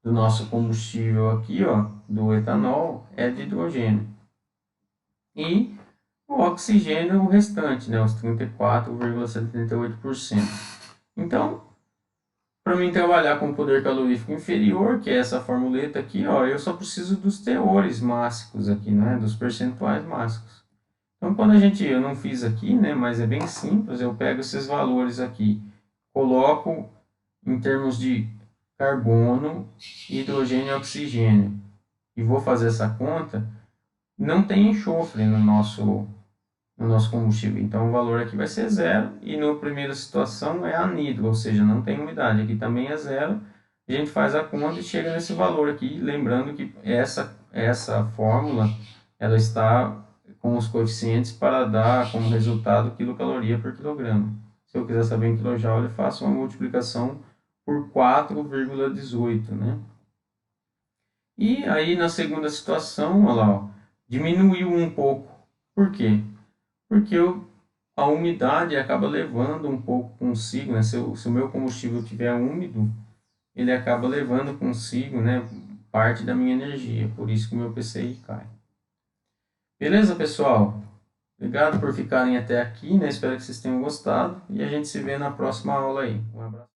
Speaker 1: do nosso combustível aqui, ó, do etanol, é de hidrogênio. E o oxigênio, o restante, né, os 34,78%. Então, Para mim trabalhar com poder calorífico inferior, que é essa formuleta aqui, ó, eu só preciso dos teores máximos aqui, né, dos percentuais máximos. Então, quando eu não fiz aqui, né, mas é bem simples, eu pego esses valores aqui, coloco em termos de carbono, hidrogênio e oxigênio, e vou fazer essa conta, não tem enxofre no nosso combustível. Então, o valor aqui vai ser zero, e na primeira situação é anidro, ou seja, não tem umidade. Aqui também é zero, a gente faz a conta e chega nesse valor aqui, lembrando que essa fórmula, ela está com os coeficientes para dar como resultado quilocaloria por quilograma. Se eu quiser saber em kilojoule, eu faço uma multiplicação por 4,18, né? E aí na segunda situação, olha lá, ó, diminuiu um pouco. Por quê? Porque a umidade acaba levando um pouco consigo, né? Se o meu combustível estiver úmido, ele acaba levando consigo, né, parte da minha energia. Por isso que o meu PCI cai. Beleza, pessoal? Obrigado por ficarem até aqui, né? Espero que vocês tenham gostado e a gente se vê na próxima aula aí. Um abraço.